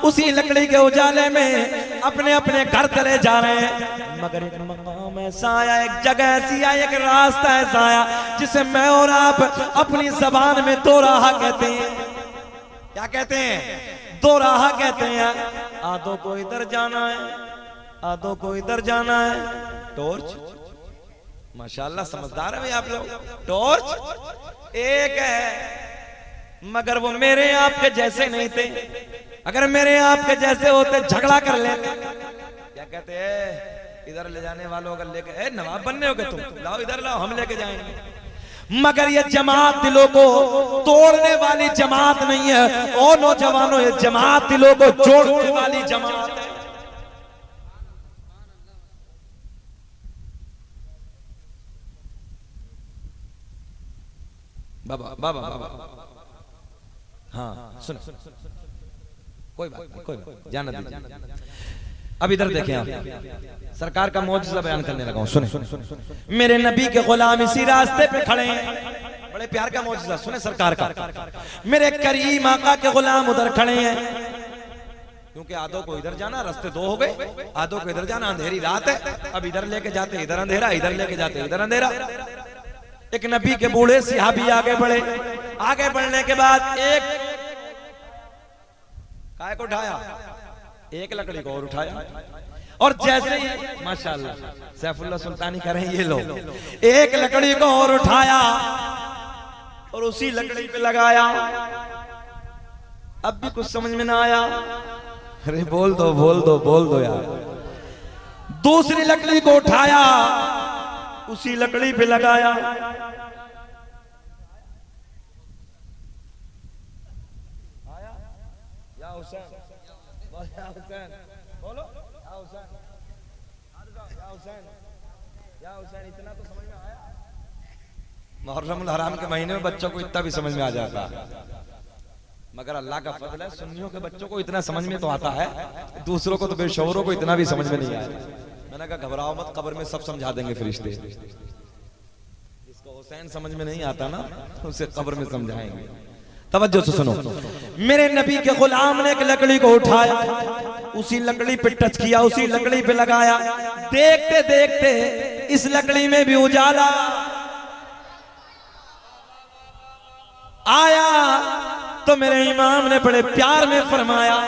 उसी लकड़ी के उजाले में अपने अपने घर चले जा रहे हैं। मगर एक मकाम ऐसा आया, एक जगह ऐसी आई, एक रास्ता ऐसा आया जिसे मैं और आप अपनी जबान में दो राह कहते हैं। क्या कहते हैं? दो राह कहते हैं। आधों को इधर जाना है, आधों को इधर जाना है। टॉर्च माशाल्लाह समझदार है भाई आप लोग। टॉर्च एक है मगर वो मेरे आपके जैसे नहीं थे। अगर मेरे आपके जैसे होते झगड़ा कर लेते। क्या कहते हैं इधर ले जाने वालों अगर लेके नवाब बनने हो गए तुम, लाओ इधर लाओ हम लेके जाएंगे। मगर ये जमात दिलों को तोड़ने वाली जमात नहीं है। और नौजवानों ये जमात दिलों को जोड़ने वाली जमात है। बाबा बाबा बाबा हाँ सुन कोई बात नहीं, कोई बात जाना दीजिए। अब इधर देखें आप सरकार का मौजूदा बयान करने लगा हूं। सुने मेरे नबी के गुलाम इसी रास्ते पे खड़े हैं। बड़े प्यार का मौजूदा सुने सरकार का। मेरे करीम आका के गुलाम उधर खड़े हैं क्योंकि आधों को इधर जाना, रास्ते दो हो गए। आधों को इधर जाना, अंधेरी रात है। अब इधर लेके जाते इधर अंधेरा, इधर लेके जाते इधर अंधेरा। एक नबी के बूढ़े सिहाबी आगे बढ़े। आगे बढ़ने के बाद एक काय को उठाया, एक लकड़ी को और उठाया। और जैसे ही माशाल्लाह सैफुल्लाह सुल्तानी करें ये लोग, एक लकड़ी को और उठाया और उसी लकड़ी पे लगाया। अब भी कुछ समझ में ना आया। अरे बोल दो बोल दो बोल दो यार। दूसरी लकड़ी को उठाया, उसी लकड़ी पे लगाया। या हुसैन बोलो, या हुसैन, या हुसैन, इतना तो समझ में आया। मुहर्रमुल हराम के महीने में बच्चों को इतना भी समझ में आ जाता है। मगर अल्लाह का फजल है सुन्नियों के बच्चों को इतना समझ में तो आता है, दूसरों को तो बेशौरों को इतना भी समझ में नहीं आया। मैंने कहा घबराओ मत, कब्र में सब समझा देंगे फरिश्ते। जिसको हुसैन समझ में नहीं आता ना उसे कब्र में समझाएंगे। तवज्जो से सुनो, मेरे नबी के गुलाम ने एक लकड़ी को उठाया, उसी लकड़ी पे टच किया, उसी लकड़ी पे लगाया। देखते देखते इस लकड़ी में भी उजाला आया। तो मेरे इमाम ने बड़े प्यार में फरमाया,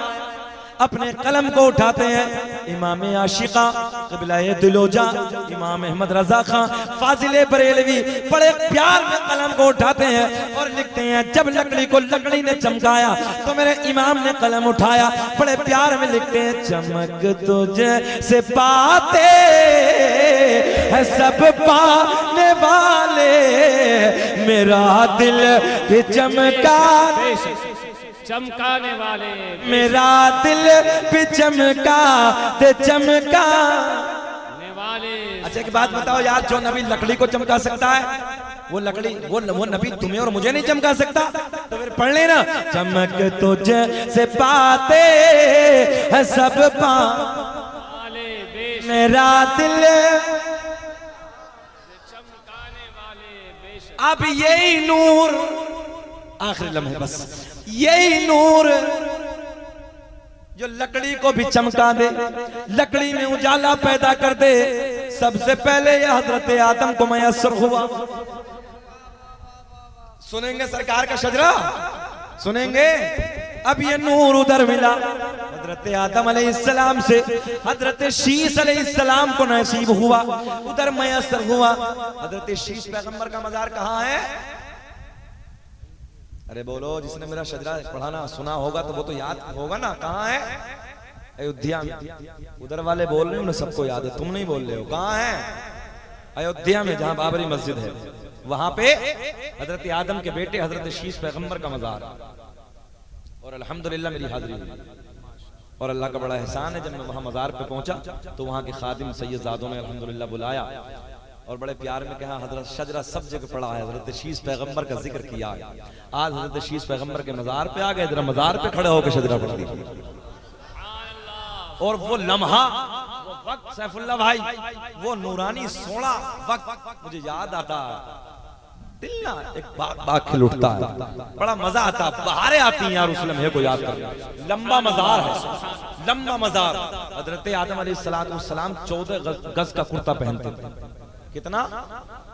अपने कलम को उठाते हैं इमाम आशिका क़िबला-ए दिलोजा इमाम अहमद रजा खां फाजिले बरेलवी बड़े प्यार में कलम को उठाते हैं और लिखते हैं। जब लकड़ी को लकड़ी ने चमकाया तो मेरे इमाम ने कलम उठाया, बड़े प्यार में लिखते हैं, चमक तुझे से पाते है सब पाने वाले, मेरा दिल भी चमका चमकाने वाले, मेरा दिल भी चमका ते चमका वाले। अच्छा एक बात बताओ यार, जो नबी लकड़ी को चमका सकता है वो लकड़ी वो नबी तुम्हें और मुझे नहीं चमका सकता? तो फिर पढ़ लेना, चमक तुझे से पाते है सब पाले, मेरा दिल चमकाने वाले। अब यही नूर, आखिरी लम्हे बस, यही नूर जो लकड़ी को भी चमका दे, लकड़ी में उजाला पैदा कर दे, सबसे पहले यह हजरत आदम को मयस्सर हुआ। सुनेंगे सरकार का शजरा, सुनेंगे। अब ये नूर उधर मिला हजरत आदम अलैहिस्सलाम से, हजरत शीश अलैहिस्सलाम को नसीब हुआ, उधर मयस्सर हुआ। हजरत शीश पैगंबर का मजार कहाँ है? अरे बोलो, जिसने मेरा शजरा पढ़ाना सुना होगा तो वो तो याद होगा ना। कहाँ है? अयोध्या में। उधर वाले बोल रहे हो ना, सबको याद है, तुम नहीं बोल रहे हो। कहाँ है? अयोध्या में, जहाँ बाबरी मस्जिद है, वहां पे हजरत आदम के बेटे हजरत शीश पैगंबर का मजार। और अल्हम्दुलिल्लाह मेरी हाजिरी हुई और अल्लाह का बड़ा एहसान है, जब मैं वहां मजार पे पहुंचा तो वहां के खादिम सैयदजादों ने अल्हम्दुलिल्लाह बुलाया और बड़े प्यार में कहा, हजरत शजरा सब जगह पड़ा है, हजरत शीश पैगंबर का जिक्र किया। आज हजरत शीश पैगंबर के मजार पे आ गए, जरा मजार पे खड़े होकर शजरा पढ़ दी। और वो लम्हा, वो वक्त सैफुल्लाह भाई, वो नूरानी सोना वक्त मुझे याद आता, दिल ना एक बाग खिल उठता है, बड़ा मजा आता, बहारें आती हैं यार उस लम्हे को याद कर। लंबा मजार है, लंबा मजार। हजरत आदम अलैहिस्सलाम 14 गज का कुर्ता पहनते थे। कितना?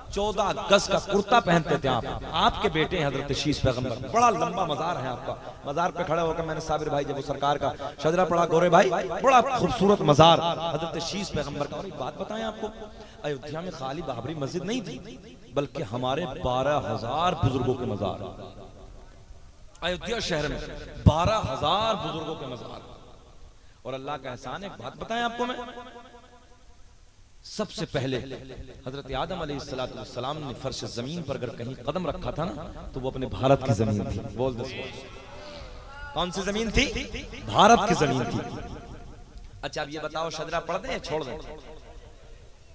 14 गज का कुर्ता पहनते थे आप। आपके बेटे हजरत शीश पैगंबर, बड़ा लंबा मजार है आपका। मजार पे खड़े होकर मैंने साबिर भाई जब वो सरकार का शजरा पढ़ा, गोरे भाई बड़ा खूबसूरत मजार हजरत शीश पैगंबर का। और एक बात बताएं आपको, अयोध्या में खाली बाबरी मस्जिद नहीं थी, बल्कि हमारे 12,000 बुजुर्गों के मजार अयोध्या शहर में, 12,000 बुजुर्गों के मजार। और अल्लाह का एहसान, एक बात बताएं आपको मैं, सबसे पहले हजरत आदम अलैहिस्सलाम ने फर्श जमीन पर अगर कहीं कदम रखा था ना, तो वो अपने भारत की जमीन थी। बोल दो कौन सी जमीन थी? भारत की जमीन थी। अच्छा अब ये बताओ, शजरा पढ़ दें या छोड़ दें?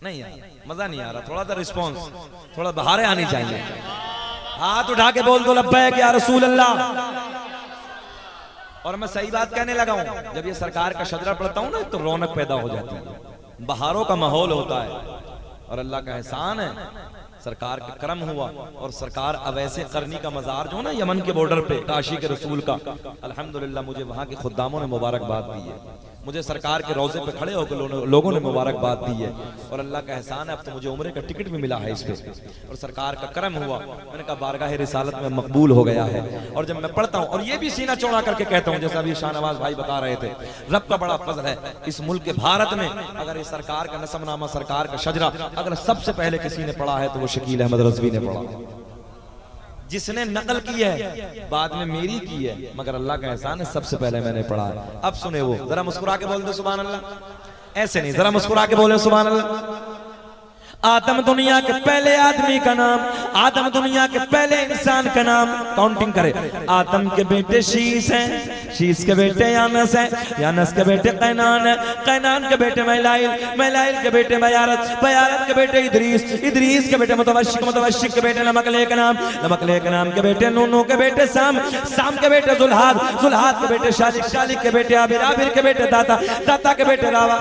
नहीं यार, मजा नहीं आ रहा, थोड़ा सा रिस्पॉन्स, थोड़ा बहारें आनी चाहिए। हाथ उठा के बोल दो लब्बैक या रसूल अल्लाह। और मैं सही बात कहने लगा हूं, जब ये सरकार का शजरा पढ़ता हूं ना, तो रौनक पैदा हो जाती है, बहारों का माहौल होता है। और अल्लाह का एहसान है, सरकार का करम हुआ और सरकार अवैसे करनी का मजार जो ना यमन के बॉर्डर पे, काशी के रसूल का, अल्हम्दुलिल्लाह मुझे वहां के खुद्दामों ने मुबारकबाद दी है, मुझे सरकार के रोजे पे खड़े होकर लोगों ने मुबारकबाद दी है। और अल्लाह का एहसान है, अब तो मुझे उम्रे का टिकट भी मिला है इस पे, और सरकार का करम हुआ। मैंने कहा बारगाह रिसालत में मकबूल हो गया है। और जब मैं पढ़ता हूँ, और ये भी सीना चौड़ा करके कहता हूँ, जैसा अभी शाहनवाज भाई बता रहे थे, रब का बड़ा फजल है इस मुल्क के भारत में, अगर इस सरकार का नसबनामा, सरकार का शजरा अगर सबसे पहले किसी ने पढ़ा है तो वो शकील अहमद रज़वी ने पढ़ा। जिसने नकल की है बाद में मेरी की है, मगर अल्लाह का एहसान है सबसे पहले मैंने पढ़ा है। अब सुने वो, जरा मुस्कुरा के बोल दो सुभान अल्लाह। ऐसे नहीं, जरा मुस्कुरा के बोले सुभान अल्लाह। आदम दुनिया के पहले आदमी का नाम, आदम दुनिया के पहले इंसान का नाम। काउंटिंग करे, आदम के बेटे शीश हैं, शीश के बेटे यानस हैं, यानस के बेटे कैनान है, कैनान के बेटे मैलाइल, मैलाइल के बेटे बयारत, बयारत के बेटे इदरीस, इदरीस के बेटे मुतवश्शिक, मुतवश्शिक के बेटे नमकले के नाम, नमकले के नाम के बेटे नूनू के बेटे साम, साम के बेटे जुल्हाद, जुल्हाद के बेटे शालिक, शालिक के बेटे आबिर, आबिर के बेटे दाता, दाता के बेटे रावा।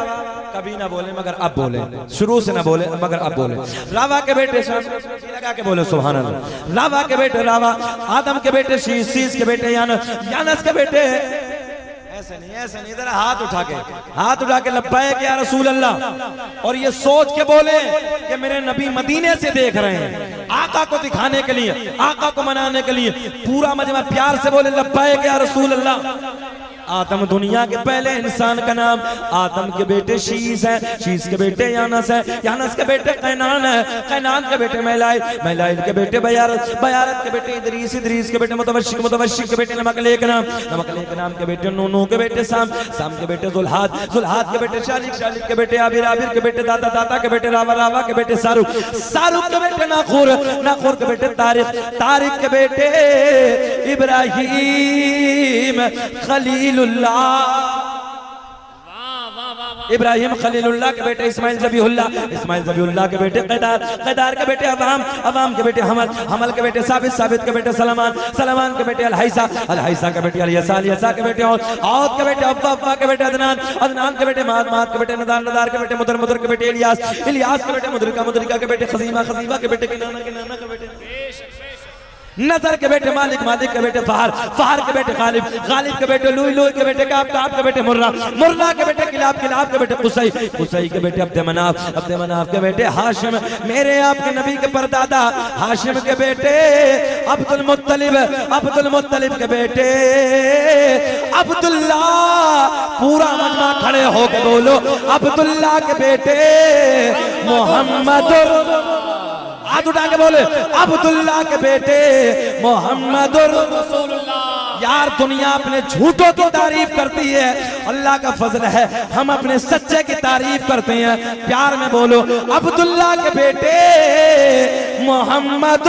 कभी ना बोले मगर अब बोले, शुरू से ना बोले मगर अब बोले। रावा के बेटे लगा के बोले सुभान अल्लाह। रावा के बेटे रावा, आदम के बेटे शीश, शीश के बेटे यानस, यानस के बेटे। ऐसे नहीं, ऐसे नहीं, जरा हाथ उठा के, हाथ उठा के लब्बैक या रसूल अल्लाह। और ये सोच के बोले कि मेरे नबी मदीने से देख रहे हैं, आका को दिखाने के लिए, आका को मनाने के लिए। पूरा मजमा प्यार से बोले लब्बैक या रसूल अल्लाह। आदम दुनिया के पहले इंसान का नाम, आदम के बेटे शीश है, शीश के बेटे यानस है, यानस के बेटे कैनान है, कैनान के बेटे मैलाइल, मैलाइल के बेटे बयारत, बयारत के बेटे इदरीस, इदरीस के बेटे मुतवश्शिक, मुतवश्शिक के बेटे नमकले के नाम, नमकले के नाम के बेटे नूनू के बेटे साम, साम के बेटे जुल्हाद, जुल्हाद के बेटे शालिक, शालिक के बेटे आबिर, आबिर के बेटे दाता, दाता के बेटे रावा, रावा के बेटे सारुक, सारुक के बेटे नाखूर, नाखूर के बेटे तारिक, तारिक के बेटे इब्राहीम खलील, इब्राहिम खलीलुल्लाह के बेटे इस्माइल ज़बीहुल्लाह, इस्माइल ज़बीहुल्लाह के बेटे कैदार, कैदार के बेटे अवाम, अवाम के बेटे हमल, हमल के बेटे साबित, साबित के बेटे सलमान, सलमान के बेटे अलहैसा, अलहैसा के बेटे अलियसा, अलियसा के बेटे औद के बेटे अव्वा, अव्वा के बेटे अदनान, अदनान के बेटे माद, माद के बेटे नदार, नदार के बेटे मुदर, मुदर के बेटे इलियास, इलियास के बेटे मुदरिका, मुदरिका के बेटे खजीमा, खजीमा के बेटे किनाना, किनाना के बेटे नजर के बेटे मालिक, मालिक के बेटे फहर, फहर के बेटे गालिब, गालिब के बेटे लुई, लुई के बेटे काब, काब के बेटे मुर्रा, मुर्रा के बेटे किलाब, किलाब के बेटे कुसई, कुसई के बेटे अब्दे मनाफ, अब्दे मनाफ के बेटे हाशिम, मेरे आपके नबी के परदादा हाशिम के बेटे अब्दुल मुत्तलिब, अब्दुल मुत्तलिब के बेटे अब्दुल्ला। पूरा मजमा खड़े होकर बोलो अब्दुल्ला के बेटे मोहम्मद, हाथ उठा के बोले अब्दुल्ला के बेटे मोहम्मद रसूलुल्लाह। यार दुनिया अपने झूठों की तारीफ करती है, अल्लाह का फजल है हम अपने सच्चे की तारीफ करते हैं। प्यार में बोलो अब्दुल्ला के बेटे मोहम्मद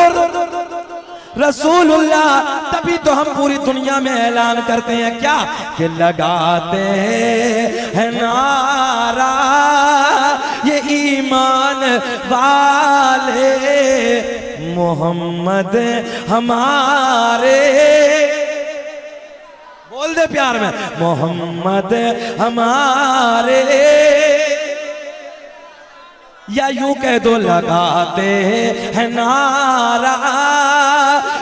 रसूलुल्लाह। तभी तो हम पूरी दुनिया में ऐलान करते हैं क्या कि लगाते हैं नारा ये ईमान वाले मोहम्मद हमारे, बोल दे प्यार में मोहम्मद हमारे, या यूं कह दो लगाते हैं नारा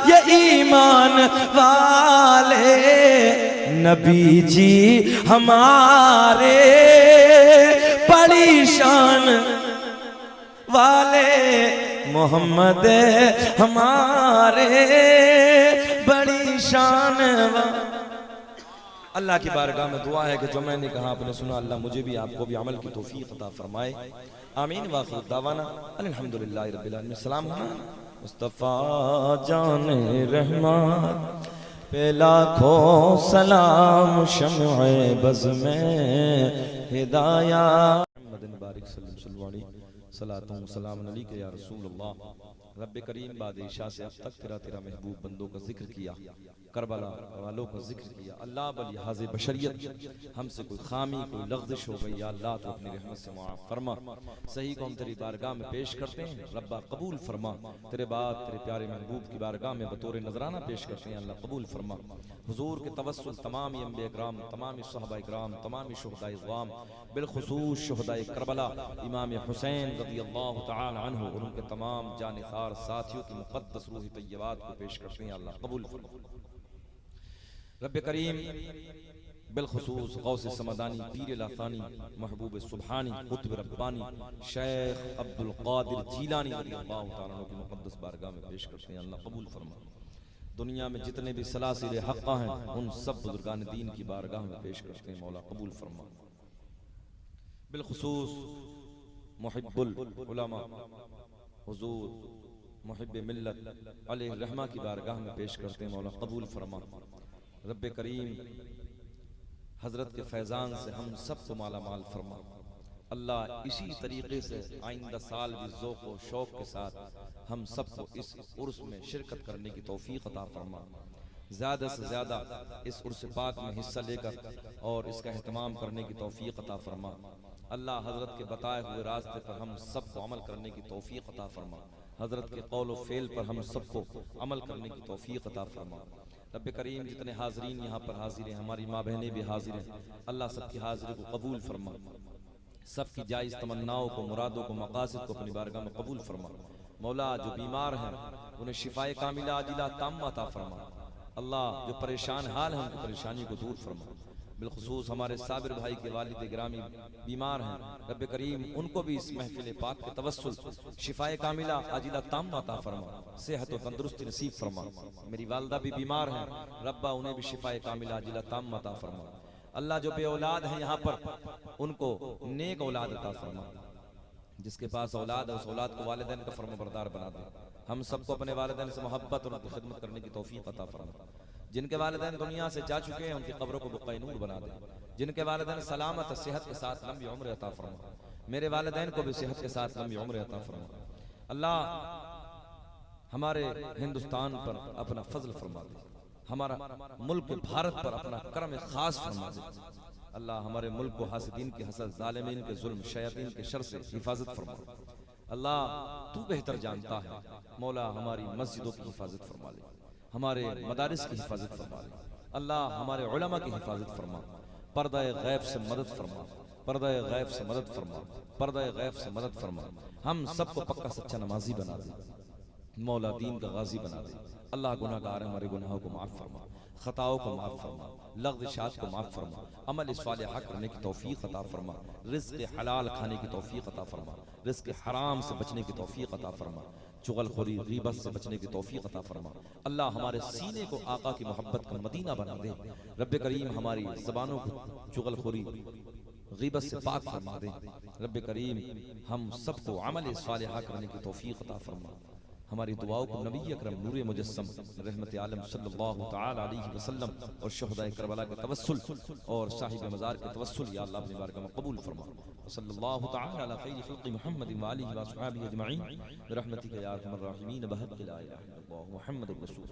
ये ईमान वाले नबी जी हमारे, बड़ी शान वाले मोहम्मद हमारे बड़ी शान। अल्लाह की बारगाह में दुआ है कि जो मैंने कहा आपने सुना, अल्लाह मुझे भी आपको भी अमल की तौफीक अता फरमाए। आमीन। वाखिर दावाना अल्हम्दुलिल्लाहि रब्बिल आलमीन। सलाम मुस्तफ़ा जान रहमान पे लाखों सलाम, शम्अ बज़ में हिदाया बारिक सल्लल्लाहु अलैहि सलातुम सलाम अलैका या रसूल अल्लाह। रब करीम बादशाह से अब तक तेरा महबूब बंदों का जिक्र किया, करबला वालों का जिक्र किया। अल्लाह बल लिहाज़ बशरियत हमसे कोई खामी कोई लग़्ज़िश हो गई, या अल्लाह तो अपनी रहमत से मुआफ़ फरमा। सही को हम तेरी बारगाह में पेश करते हैं, रब्बा कबूल फरमा। तेरे बाद तेरे प्यारे महबूब की बारगाह में बतौर नजराना पेश करते हैं, अल्लाह कबूल फरमा। हुजूर के तवस्सुल तमाम अंबिया इकराम, तमाम सहाबा इकराम, तमाम शुहदाए इज़्ज़ाम, बिलखुसूस शुहदाए करबला इमाम हुसैन रज़ियल्लाहु तआला अन्हु और उनके तमाम जानिसार साथियों की मुक़द्दस रूह तय्यबात को पेश करते हैं, अल्लाह कबूल फरमा। रब करीम बिलखुसूस गौसे समदानी, पीर लासानी, महबूब सुबहानी, कुतुब रब्बानी, शेख अब्दुल कादिर जीलानी रज़ियल्लाहु तआला अन्हु की मुक़द्दस बारगाह में पेश करते हैं, अल्लाह कबूल फरमा। दुनिया में जितने भी सलासिल हक़्क़ा हैं उन सब बुजुर्गान दीन की बारगाह में पेश करते हैं, मौला कबूल फरमा। बिलखुसूस मुहिब्बुल उलमा हुजूर मुहिब्बे मिल्लत अलैहि रहमा की बारगाह में पेश करते हैं, मौला कबूल फरमा। रब करीम हजरत के फैजान से हम सबको माला माल फरमा। अल्लाह इसी तरीके से आइंदा साल भी ज़ौक़ व शौक़ के साथ हम सबको इस उर्स में शिरकत करने की तौफीक अता फरमा। ज़्यादा से ज़्यादा इस उर्स पाक में हिस्सा लेकर और इसका एहतमाम करने की तौफीक अता फरमा। अल्लाह हजरत के बताए हुए रास्ते पर हम सबको अमल करने की तौफीक अता फरमा। हजरत के कौल व फ़ेल पर हम सबको अमल करने की तौफीक अता फरमा। रब करीम जितने हाज़रीन यहाँ पर हाजिर हैं, हमारी माँ बहनें भी हाजिर हैं, अल्लाह सबकी हाजिरी को कबूल फरमा। सबकी जायज़ तमन्नाओं को, मुरादों को, मकासद को अपनी बारगाह में कबूल फरमा। मौला जो बीमार हैं उन्हें शिफाए कामिला आजिला ताम्मा अता फरमा। अल्लाह जो परेशान हाल हैं उनकी परेशानी को दूर फरमा। बिलखुसूस हमारे साबिर भाई के वालिद गिरामी बीमार हैं, रब करीम उनको भी इस महफिल पाक के तवस्सुल शिफाए कामिला आजिला ताम्मा अता फरमा, सेहत और तंदुरुस्ती नसीब फरमा। मेरी वालदा भी बीमार हैं, रब्बा उन्हें भी शिफाए कामिला आजिला ताम्मा अता फरमा। अल्लाह जो बे औलाद हैं यहाँ पर उनको नेक औलाद अता फरमा। जिसके पास औलाद है उस औलाद को वालिदैन का फर्माबरदार बना दे। हम सबको अपने वालिदैन से मोहब्बत और उनकी खिदमत करने की तौफीक अता फरमा। जिनके वालिदैन दुनिया से जा चुके हैं उनकी कब्रों को बुक़्क़ाए नूर बना दे। जिनके वालिदैन सलामत सेहत के साथ लंबी उम्र अता फरमा। मेरे वालिदैन को भी सेहत के साथ लंबी उम्र अता फरमा। अल्लाह हमारे हिंदुस्तान पर अपना फजल फरमा दे, हमारा मुल्क भारत पर अपना करम खास फरमा दे। अल्लाह हमारे मुल्क को हासिदीन के हसद, जालिमीन के जुल्म, शयातीन के शर से हिफाजत फरमा। अल्लाह तू बेहतर जानता है, मौला हमारी मस्जिदों की हिफाजत फरमा ले, हमारे मदारिस की हिफाजत फरमा ले। अल्लाह हमारे उलमा की हिफाजत फरमा। पर्दा गैब से मदद फरमा, पर्दा गैब से मदद फरमा, पर्दा गैब से मदद फरमा। हम सबको पक्का सच्चा नमाजी बना दे, मौला दीन का गाजी बना दे। अल्लाह गुनाहगार हमारे गुनाहों को माफ़ फरमा, खताओं को माफ़ फरमा, लग़्ज़िशात को माफ़ फरमा, अमल सालिहा करने की तौफीक अता फरमा, रिज़्क़ हलाल खाने की तौफीक अता फरमा, रिज़्क़ हराम से बचने की तौफीक अता फरमा, चुगलखोरी गीबत से बचने की तौफीक अता फरमा। अल्लाह हमारे सीने को आका की मोहब्बत का मदीना बना दे। रब करीम हमारी ज़बानों को चुगलखोरी गीबत से पाक फरमा दे। रब करीम हम सबको अमल सालिहा करने की तौफीक अता फरमा। हमारी दुआओं को नबी अकरम नूर मुजस्सम रहमत आलम सल्लल्लाहु तआला अलैहि वसल्लम और शुहदाए करबला के तवस्सुल और साहिब मज़ार के तवस्सुल या अल्लाह अपनी बारगाह में कबूल फरमा। सल्लल्लाहु तआला अला खैरि खल्क़ि मुहम्मद व आलिहि व अस्हाबिहि अजमईन बिरहमतिका या अरहमर राहिमीन बहक़ ला इलाहा इल्लल्लाह मुहम्मदुर रसूल।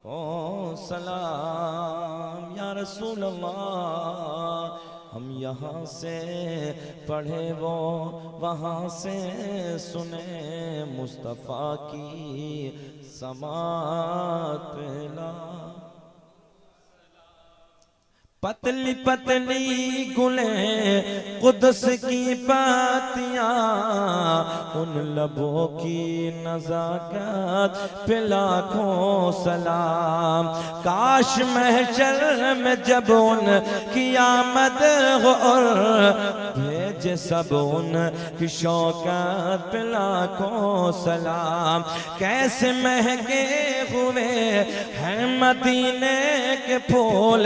ओ सलाम या रसूल अल्लाह, हम यहाँ से पढ़े वो वहाँ से सुने, मुस्तफ़ा की समात पे ला पतली पतली गुलें कुद्स की बातियां, उन लबों की नज़ाकत पे लाखों सलाम। काश महशर में जब उन की आमद हो और भेजे सब उन की शौकत पे लाखों सलाम। कैसे महके हुए हैं मदीने के फूल,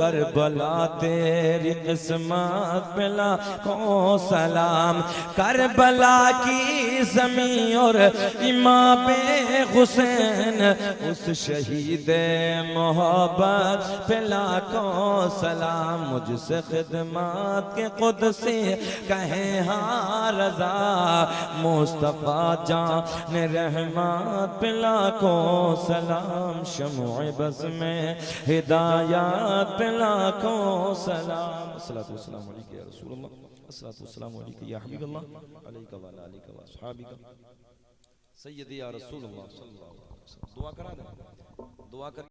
करबला तेरी किस्मत पे लाखों सलाम। करबला की ज़मीं और इमाम हुसैन, उस शहीद मोहब्बत पे लाखों सलाम। मुझसे खिदमत के कुदसी कहे हाँ रज़ा, मुस्तफ़ा जान रहमत पे लाखों सलाम। शम्अ बज़ में हिदायत पे लाखों सलाम। अस्सलातु वस्सलामु अलैका या रसूलल्लाह, अस्सलातु वस्सलामु अलैका या हबीबल्लाह, अलैका व अला आलिका व अस्हाबिका सय्यदी या रसूलल्लाह सल्लल्लाहु अलैहि वसल्लम। दुआ करा दे, दुआ कर।